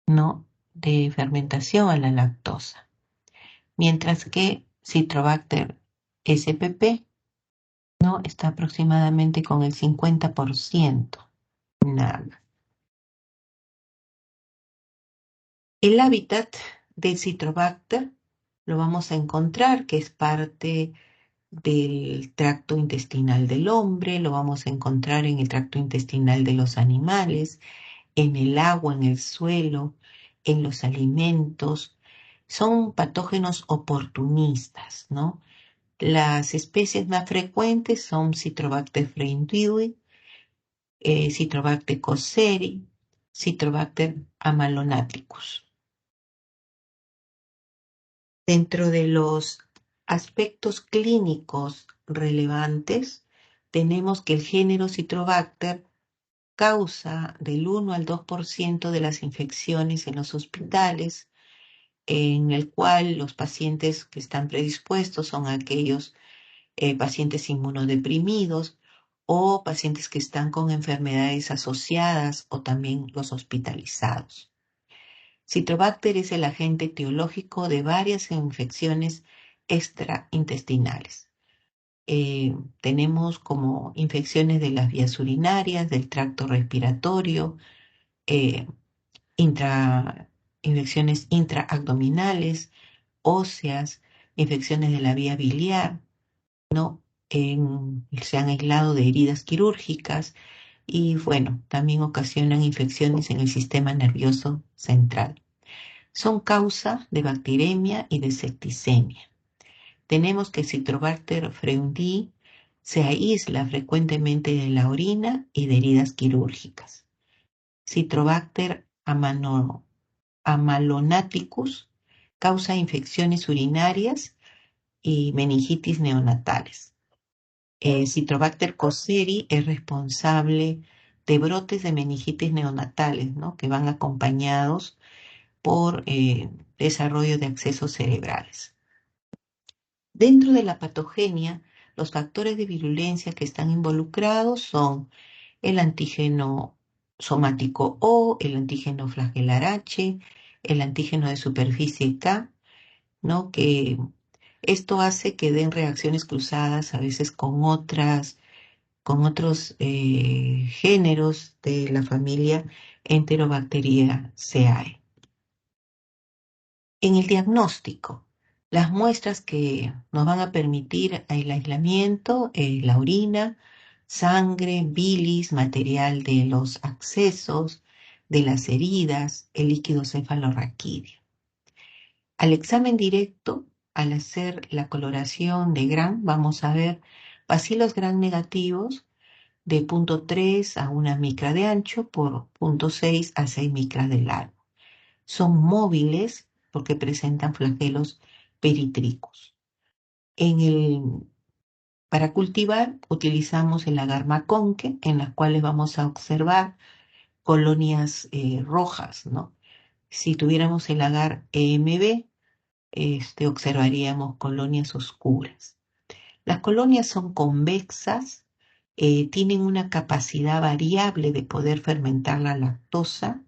¿no? de fermentación a la lactosa, mientras que Citrobacter spp, ¿no? está aproximadamente con el 50%. Nada. El hábitat del Citrobacter lo vamos a encontrar, que es parte del tracto intestinal del hombre, lo vamos a encontrar en el tracto intestinal de los animales, en el agua, en el suelo, en los alimentos. Son patógenos oportunistas, ¿no? Las especies más frecuentes son Citrobacter frendui, Citrobacter cosseri, Citrobacter amalonatricus. Dentro de los aspectos clínicos relevantes, tenemos que el género Citrobacter causa del 1 al 2% de las infecciones en los hospitales, en el cual los pacientes que están predispuestos son aquellos pacientes inmunodeprimidos o pacientes que están con enfermedades asociadas o también los hospitalizados. Citrobacter es el agente etiológico de varias infecciones extraintestinales. Tenemos como infecciones de las vías urinarias, del tracto respiratorio, eh, infecciones intraabdominales, óseas, infecciones de la vía biliar, ¿no? Se han aislado de heridas quirúrgicas y, bueno, también ocasionan infecciones en el sistema nervioso central. Son causa de bacteremia y de septicemia. Tenemos que Citrobacter frendui se aísla frecuentemente de la orina y de heridas quirúrgicas. Citrobacter amalonatricus causa infecciones urinarias y meningitis neonatales. Citrobacter cosseri es responsable de brotes de meningitis neonatales, ¿no? que van acompañados por desarrollo de accesos cerebrales. Dentro de la patogenia Los factores de virulencia que están involucrados son el antígeno somático O, el antígeno flagelar H, el antígeno de superficie K, ¿no? Que esto hace que den reacciones cruzadas a veces con otros géneros de la familia Enterobacteriaceae. En el diagnóstico, las muestras que nos van a permitir el aislamiento, la orina, sangre, bilis, material de los abscesos, de las heridas, el líquido cefalorraquídeo. Al examen directo, al hacer la coloración de Gram, vamos a ver bacilos Gram negativos de 0,3 a 1 micra de ancho por 0,6 a 6 micras de largo. Son móviles porque presentan flagelos peritricos. Para cultivar utilizamos el agar Maconque, en las cuales vamos a observar colonias rojas, ¿no? Si tuviéramos el agar EMB, observaríamos colonias oscuras. Las colonias son convexas, tienen una capacidad variable de poder fermentar la lactosa.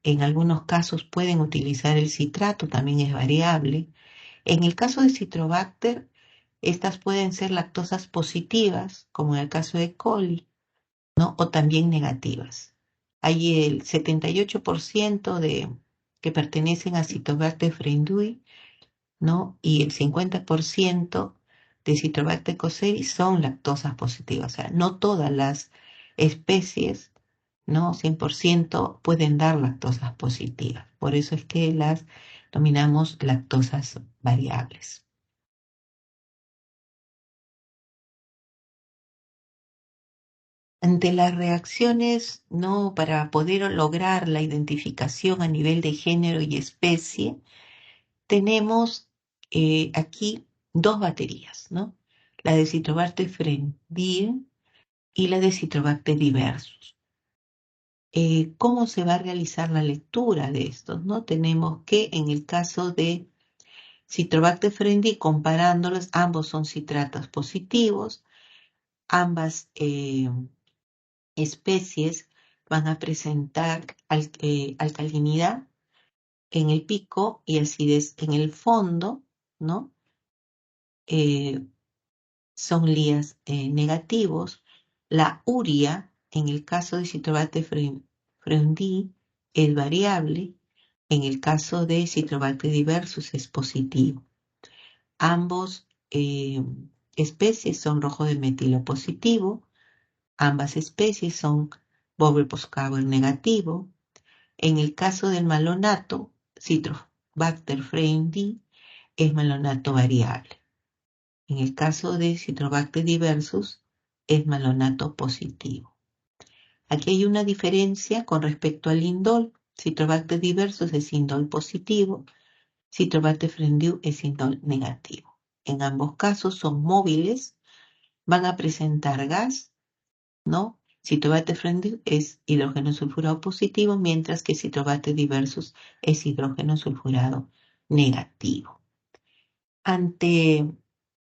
En algunos casos pueden utilizar el citrato, también es variable. En el caso de Citrobacter, estas pueden ser lactosas positivas, como en el caso de coli, ¿no? O también negativas. Hay el 78% que pertenecen a Citrobacter frendui, ¿no? Y el 50% de Citrobacter cocceri son lactosas positivas. O sea, no todas las especies, ¿no? 100% pueden dar lactosas positivas. Por eso es que las denominamos lactosas variables. Ante las reacciones, ¿no? Para poder lograr la identificación a nivel de género y especie, tenemos aquí dos baterías, ¿no? La de Citrobacter frendii y la de Citrobacter diversus. ¿Cómo se va a realizar la lectura de estos, no? Tenemos que en el caso de Citrobacter frendii, comparándolos, ambos son citratos positivos, ambas especies van a presentar alcalinidad en el pico y acidez en el fondo, ¿no? Eh, son lías negativos. La urea, en el caso de Citrobacter frendii, es variable. En el caso de Citrobacter diversus es positivo. Ambos especies son rojo de metilo positivo. Ambas especies son Bovie Poscauer negativo. En el caso del malonato, Citrobacter frendii es malonato variable. En el caso de Citrobacter diversus, es malonato positivo. Aquí hay una diferencia con respecto al indol. Citrobacter diversus es indol positivo, Citrobacter frendii es indol negativo. En ambos casos son móviles, van a presentar gas, ¿no? Citrobacter frendii es hidrógeno sulfurado positivo, mientras que Citrobacter diversus es hidrógeno sulfurado negativo. Ante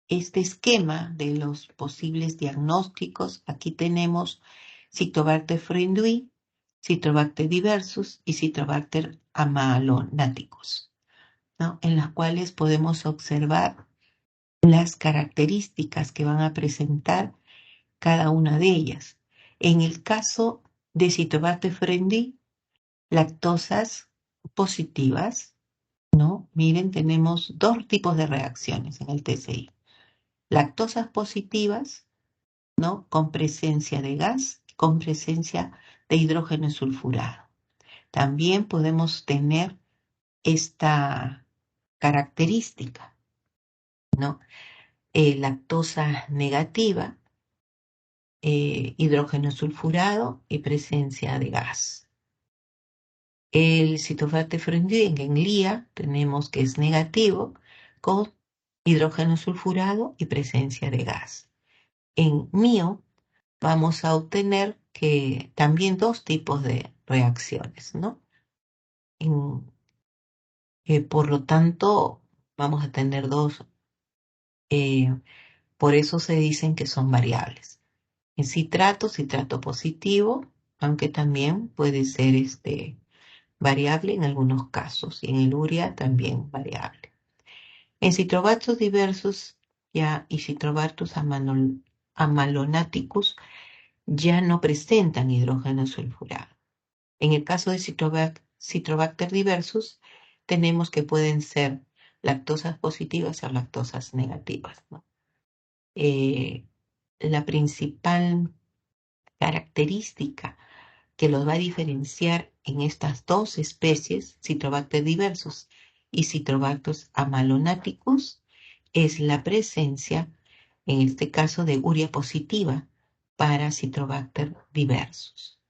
este esquema de los posibles diagnósticos, aquí tenemos Citrobacter frendui, Citrobacter diversus y Citrobacter amalonaticus, ¿no? En las cuales podemos observar las características que van a presentar cada una de ellas. En el caso de Citrobacter frendui, lactosas positivas, ¿no? Miren, tenemos dos tipos de reacciones en el TCI. Lactosas positivas, ¿no? Con presencia de gas, con presencia de hidrógeno sulfurado. También podemos tener esta característica, ¿no? Lactosa negativa, hidrógeno sulfurado y presencia de gas. El Citrobacter frendui en Lía tenemos que es negativo con hidrógeno sulfurado y presencia de gas. En Mio vamos a obtener que también dos tipos de reacciones, ¿no? Por lo tanto, vamos a tener dos Por eso se dicen que son variables. En citrato positivo, aunque también puede ser variable en algunos casos, y en el urea también variable. En citrobactos diversos y citrobactus amalonaticus ya no presentan hidrógeno sulfurado. En el caso de Citrobacter diversus, tenemos que pueden ser lactosas positivas o lactosas negativas, ¿no? La principal característica que los va a diferenciar en estas dos especies, Citrobacter diversus y Citrobactus amalonaticus, es la presencia, en este caso, de urea positiva para Citrobacter diversus,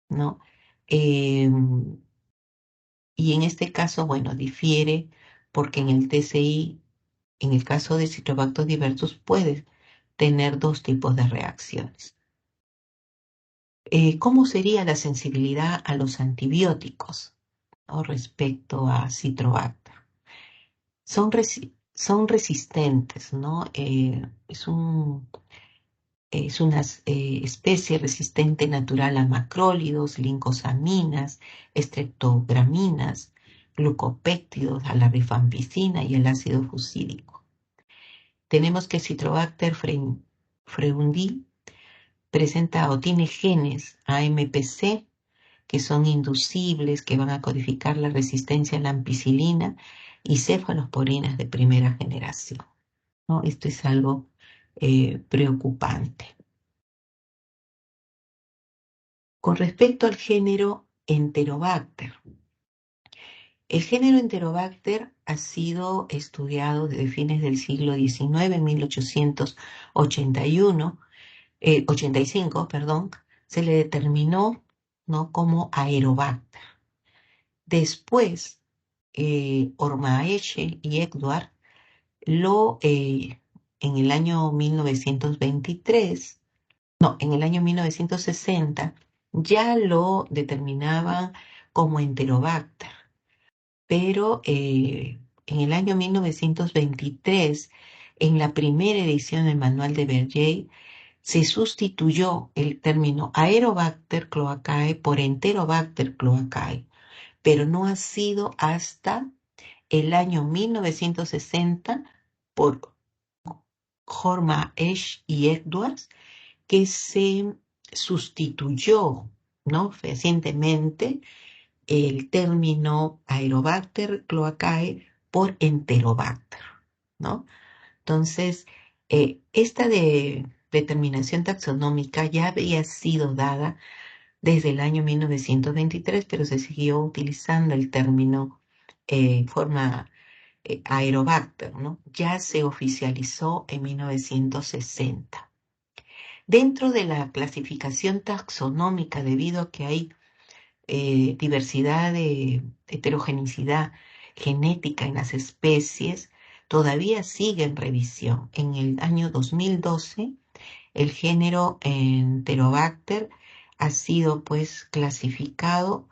¿no? Y en este caso, bueno, difiere porque en el TCI, en el caso de Citrobacter diversus, puede tener dos tipos de reacciones. ¿Cómo sería la sensibilidad a los antibióticos, ¿no? Respecto a Citrobacter? Son resistentes, ¿no? Es una especie resistente natural a macrólidos, lincosaminas, estreptograminas, glucopéptidos, a la rifampicina y el ácido fusídico. Tenemos que Citrobacter freundi presenta o tiene genes AMPC que son inducibles, que van a codificar la resistencia a la ampicilina y cefalosporinas de primera generación, ¿no? Esto es algo preocupante. Con respecto al género Enterobacter, el género Enterobacter ha sido estudiado desde fines del siglo XIX, en 85, se le determinó, ¿no?, como Aerobacter. Después, Ormaeche y Edward en el año 1923, no, en el año 1960, ya lo determinaban como Enterobacter, pero en el año 1923, en la primera edición del manual de Berger, se sustituyó el término Aerobacter cloacae por Enterobacter cloacae, pero no ha sido hasta el año 1960 por Horma-Esch y Edwards que se sustituyó, ¿no?, recientemente el término Aerobacter cloacae por Enterobacter, ¿no? Entonces, esta determinación taxonómica ya había sido dada desde el año 1923, pero se siguió utilizando el término Aerobacter, ¿no? Ya se oficializó en 1960. Dentro de la clasificación taxonómica, debido a que hay diversidad de heterogenicidad genética en las especies, todavía sigue en revisión. En el año 2012, el género Enterobacter ha sido pues clasificado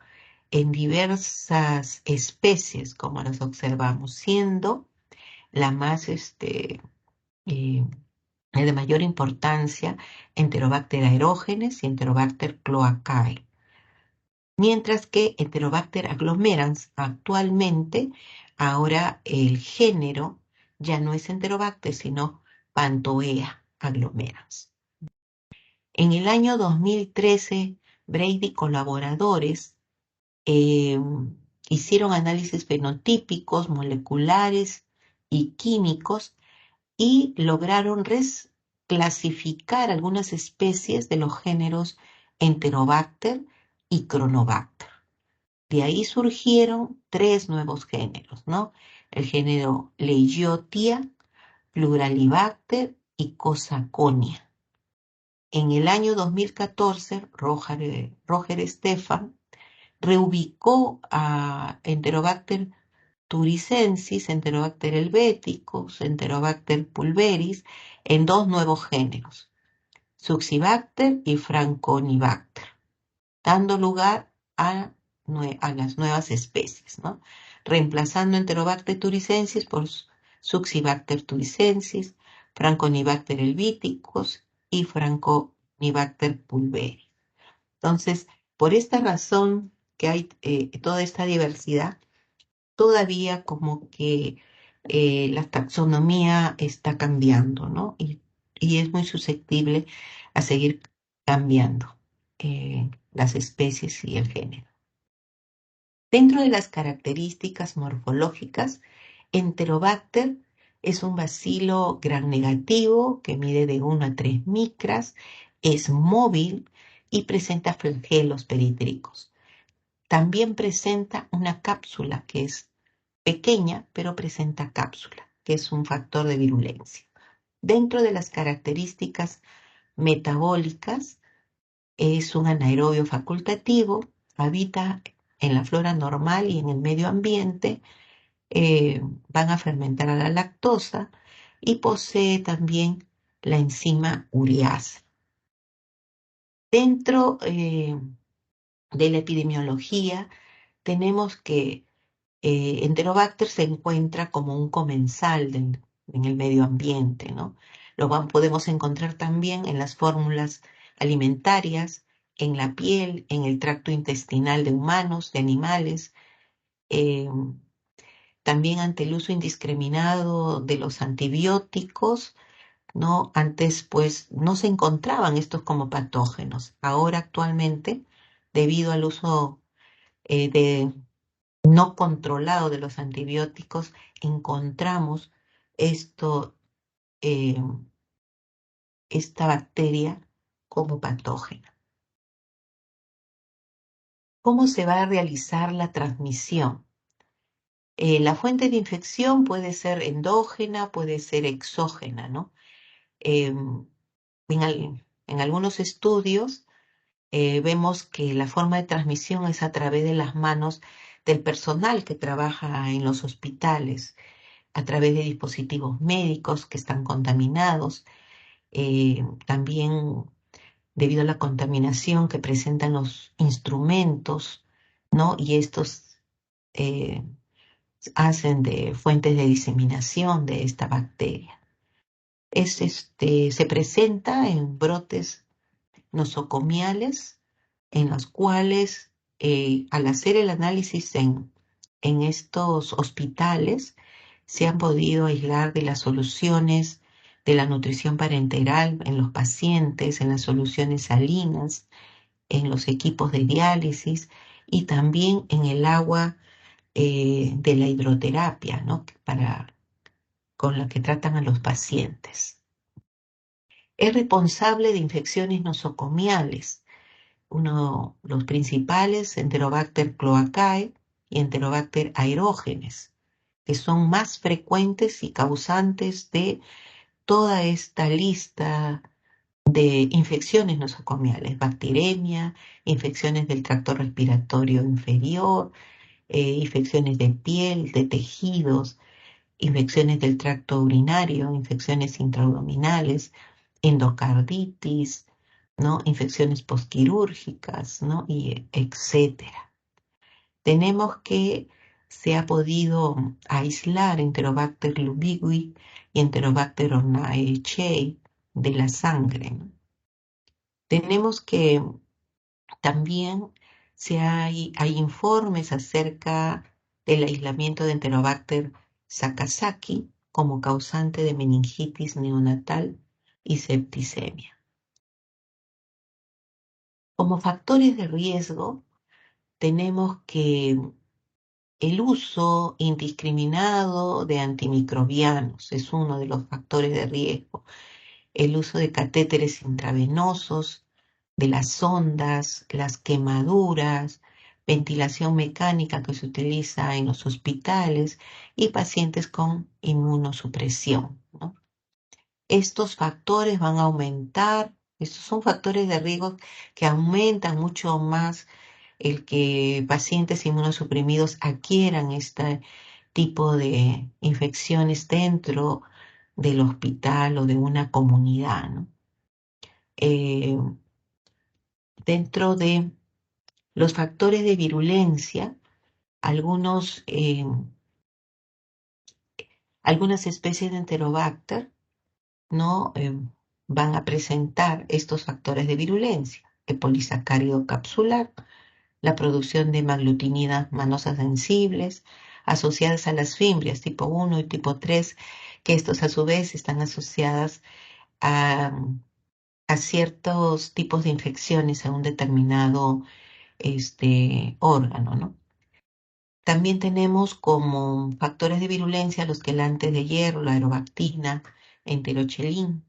en diversas especies, como las observamos, siendo la más de mayor importancia Enterobacter aerogenes y Enterobacter cloacae. Mientras que Enterobacter aglomerans actualmente, ahora el género ya no es Enterobacter, sino Pantoea aglomerans. En el año 2013, Brady y colaboradores hicieron análisis fenotípicos, moleculares y químicos y lograron clasificar algunas especies de los géneros Enterobacter y Cronobacter. De ahí surgieron 3 nuevos géneros, ¿no? El género Legiotia, Pluralibacter y Cosaconia. En el año 2014, Roger Stephan reubicó a Enterobacter turicensis, Enterobacter helveticus, Enterobacter pulveris, en 2 nuevos géneros, Succibacter y Franconibacter, dando lugar a las nuevas especies, ¿no? Reemplazando Enterobacter turicensis por Succibacter turicensis, Franconibacter helvíticos y Franconibacter pulveris. Entonces, por esta razón que hay toda esta diversidad, todavía como que la taxonomía está cambiando, ¿no? Y es muy susceptible a seguir cambiando las especies y el género. Dentro de las características morfológicas, Enterobacter es un bacilo gram negativo que mide de 1 a 3 micras, es móvil y presenta flagelos períthricos. También presenta una cápsula que es pequeña, pero presenta cápsula, que es un factor de virulencia. Dentro de las características metabólicas, es un anaerobio facultativo, habita en la flora normal y en el medio ambiente, van a fermentar a la lactosa y posee también la enzima ureasa. Dentro de la epidemiología, tenemos que Enterobacter se encuentra como un comensal en el medio ambiente, ¿no? Podemos encontrar también en las fórmulas alimentarias, en la piel, en el tracto intestinal de humanos, de animales, eh, también ante el uso indiscriminado de los antibióticos, ¿no? Antes, pues, no se encontraban estos como patógenos. Ahora, actualmente, debido al uso de no controlado de los antibióticos, encontramos esto, eh, esta bacteria como patógena. ¿Cómo se va a realizar la transmisión? La fuente de infección puede ser endógena, puede ser exógena, ¿no? En algunos estudios vemos que la forma de transmisión es a través de las manos del personal que trabaja en los hospitales, a través de dispositivos médicos que están contaminados, también debido a la contaminación que presentan los instrumentos, ¿no? Y estos eh, hacen de fuentes de diseminación de esta bacteria. Se presenta en brotes nosocomiales en los cuales al hacer el análisis en estos hospitales se han podido aislar de las soluciones de la nutrición parenteral en los pacientes, en las soluciones salinas, en los equipos de diálisis y también en el agua de la hidroterapia, ¿no? Con la que tratan a los pacientes. Es responsable de infecciones nosocomiales. Los principales, Enterobacter cloacae y Enterobacter aerógenes, que son más frecuentes y causantes de toda esta lista de infecciones nosocomiales, bacteremia, infecciones del tracto respiratorio inferior, infecciones de piel, de tejidos, infecciones del tracto urinario, infecciones intraabdominales, endocarditis, ¿no? Infecciones postquirúrgicas, ¿no? Y etcétera. Tenemos que se ha podido aislar Enterobacter lumigui y Enterobacter ornaeaceae de la sangre, ¿no? Tenemos que también hay informes acerca del aislamiento de Enterobacter sakazaki como causante de meningitis neonatal y septicemia. Como factores de riesgo, tenemos que el uso indiscriminado de antimicrobianos es uno de los factores de riesgo. El uso de catéteres intravenosos, de las sondas, las quemaduras, ventilación mecánica que se utiliza en los hospitales y pacientes con inmunosupresión, ¿no? Estos factores van a aumentar, estos son factores de riesgo que aumentan mucho más el que pacientes inmunosuprimidos adquieran este tipo de infecciones dentro del hospital o de una comunidad, ¿no? Eh, Dentro de los factores de virulencia, algunas especies de Enterobacter ¿no? Van a presentar estos factores de virulencia, el polisacárido capsular, la producción de maglutinidas manosas sensibles, asociadas a las fimbrias tipo 1 y tipo 3, que estos a su vez están asociadas a, a ciertos tipos de infecciones a un determinado órgano, ¿no? También tenemos como factores de virulencia los quelantes de hierro, la aerobactina, enterochelín.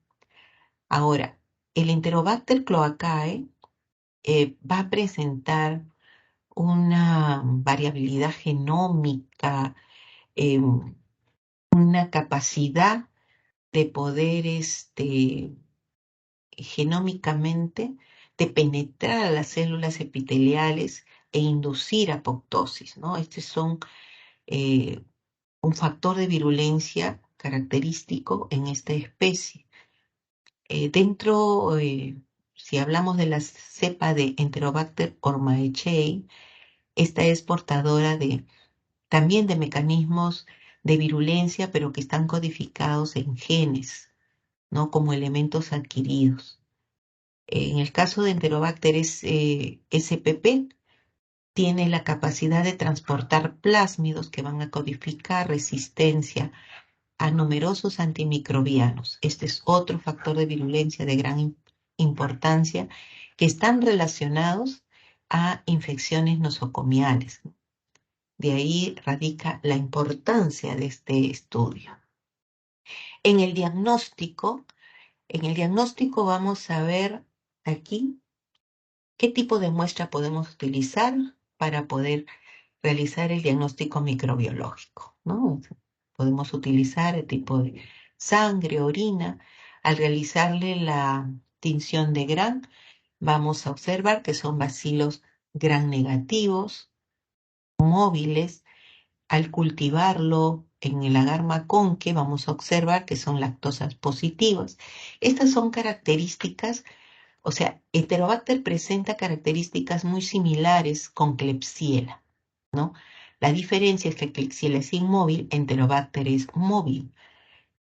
Ahora, el Enterobacter cloacae va a presentar una variabilidad genómica, una capacidad de poder genómicamente de penetrar a las células epiteliales e inducir apoptosis, ¿no? Este son eh, un factor de virulencia característico en esta especie. Si hablamos de la cepa de Enterobacter ormaechei, esta es portadora también de mecanismos de virulencia, pero que están codificados en genes, ¿no? Como elementos adquiridos. En el caso de Enterobacter SPP, tiene la capacidad de transportar plásmidos que van a codificar resistencia a numerosos antimicrobianos. Este es otro factor de virulencia de gran importancia que están relacionados a infecciones nosocomiales. De ahí radica la importancia de este estudio. En el diagnóstico, vamos a ver aquí qué tipo de muestra podemos utilizar para poder realizar el diagnóstico microbiológico, ¿no? Podemos utilizar el tipo de sangre, orina. Al realizarle la tinción de Gram, vamos a observar que son bacilos Gram negativos, móviles. Al cultivarlo en el agar maconque, vamos a observar que son lactosas positivas. Estas son características, o sea, Enterobacter presenta características muy similares con Klebsiella, ¿no? La diferencia es que Klebsiella es inmóvil, Enterobacter es móvil.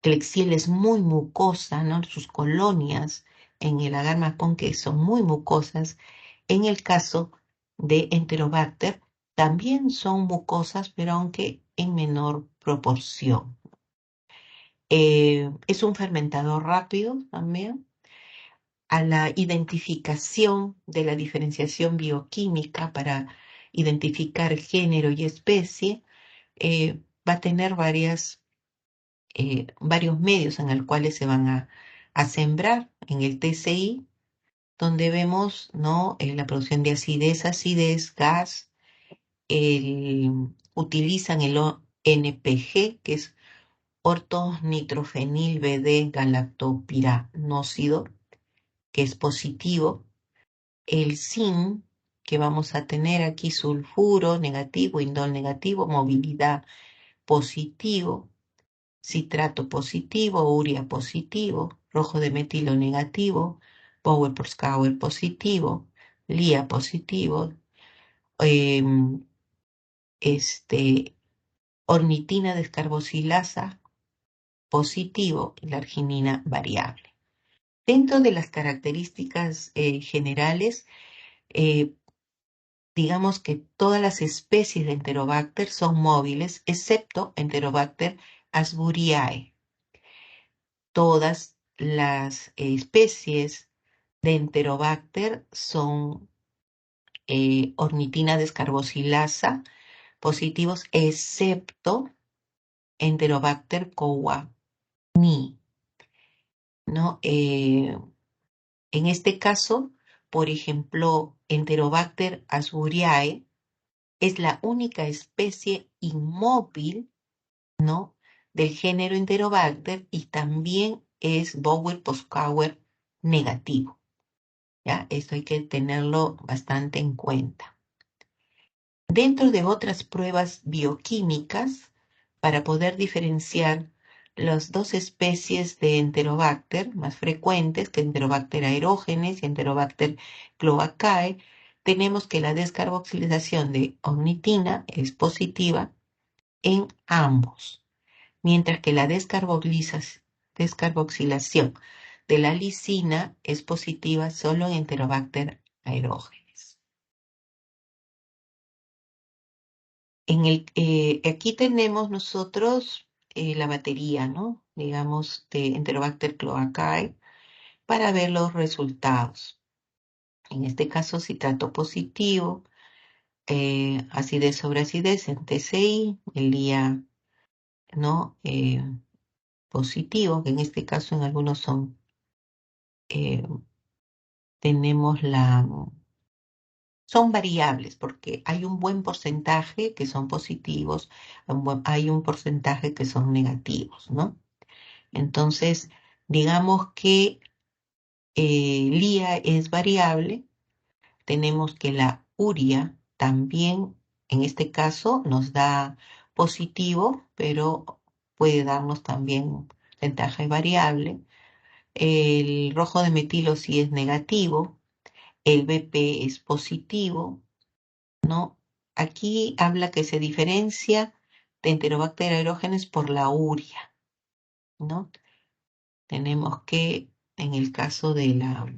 Klebsiella es muy mucosa, ¿no? Sus colonias en el agar maconque son muy mucosas. En el caso de Enterobacter, también son mucosas, pero aunque en menor proporción. Es un fermentador rápido también. A la identificación de la diferenciación bioquímica para identificar género y especie, va a tener varios medios en los cuales se van a sembrar en el TCI, donde vemos, ¿no? La producción de acidez, gas. Utilizan el NPG, que es ortonitrofenil BD galactopiranósido, que es positivo. El zinc, que vamos a tener aquí, sulfuro negativo, indol negativo, movilidad positivo, citrato positivo, urea positivo, rojo de metilo negativo, Bauer-Proskauer positivo, LIA positivo, em, ornitina descarboxilasa positivo y la arginina variable. Dentro de las características generales, eh, digamos que todas las especies de Enterobacter son móviles, excepto Enterobacter asburyae. Todas las especies de Enterobacter son ornitina descarboxilasa positivos, excepto Enterobacter cowani, ¿no? En este caso, por ejemplo, Enterobacter asburyae es la única especie inmóvil, ¿no? Del género Enterobacter y también es Bauer-Proskauer negativo, ¿ya? Esto hay que tenerlo bastante en cuenta. Dentro de otras pruebas bioquímicas, para poder diferenciar las dos especies de Enterobacter más frecuentes, que Enterobacter aerógenes y Enterobacter cloacae, tenemos que la descarboxilización de ornitina es positiva en ambos, mientras que la descarboxilación de la lisina es positiva solo en Enterobacter aerógenes. Aquí tenemos nosotros la batería, ¿no? Digamos, de Enterobacter cloacae para ver los resultados. En este caso, citrato positivo, acidez sobre acidez en TCI, el día, ¿no? Positivo, que en este caso en algunos son, tenemos son variables porque hay un buen porcentaje que son positivos, hay un porcentaje que son negativos, ¿no? Entonces, digamos que LIA es variable, tenemos que la urea también, en este caso, nos da positivo, pero puede darnos también porcentaje variable. El rojo de metilo sí es negativo, el BP es positivo, ¿no? Aquí habla que se diferencia de Enterobacter aerógenes por la urea, ¿no? Tenemos que, en el caso de la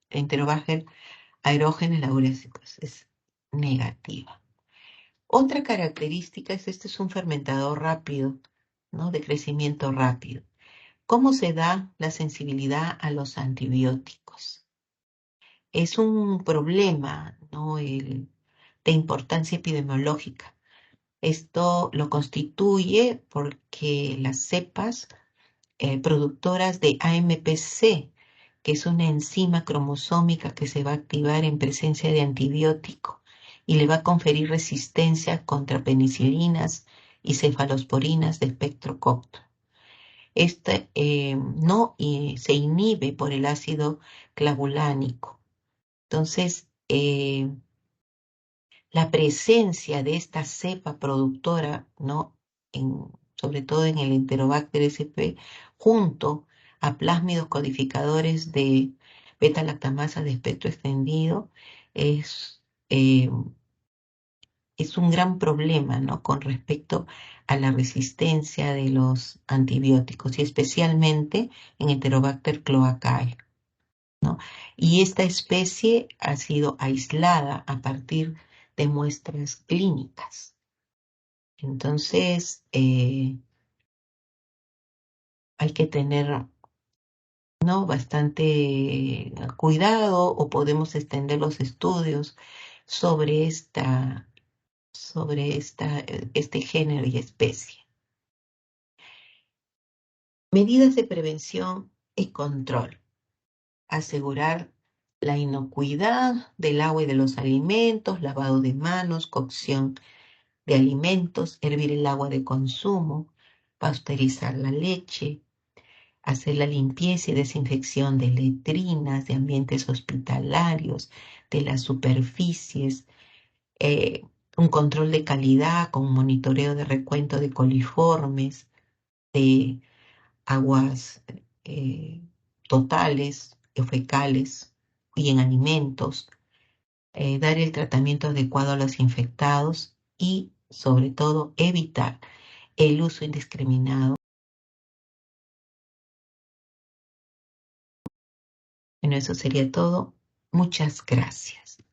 Enterobacter aerógenes, la urea es negativa. Otra característica es este es un fermentador rápido, ¿no? De crecimiento rápido. ¿Cómo se da la sensibilidad a los antibióticos? Es un problema, ¿no? De importancia epidemiológica. Esto lo constituye porque las cepas productoras de AMPC, que es una enzima cromosómica que se va a activar en presencia de antibiótico y le va a conferir resistencia contra penicilinas y cefalosporinas de espectro corto. Este no se inhibe por el ácido clavulánico. Entonces, la presencia de esta cepa productora, ¿no? Sobre todo en el Enterobacter sp, junto a plásmidos codificadores de beta-lactamasa de espectro extendido, es, eh, es un gran problema, ¿no? Con respecto a la resistencia de los antibióticos y especialmente en Enterobacter cloacae, ¿no? Y esta especie ha sido aislada a partir de muestras clínicas. Entonces, hay que tener, ¿no? Bastante cuidado o podemos extender los estudios sobre este género y especie. Medidas de prevención y control. Asegurar la inocuidad del agua y de los alimentos, lavado de manos, cocción de alimentos, hervir el agua de consumo, pasteurizar la leche, hacer la limpieza y desinfección de letrinas, de ambientes hospitalarios, de las superficies, un control de calidad con monitoreo de recuento de coliformes, de aguas totales o fecales y en alimentos, dar el tratamiento adecuado a los infectados y, sobre todo, evitar el uso indiscriminado. Bueno, eso sería todo. Muchas gracias.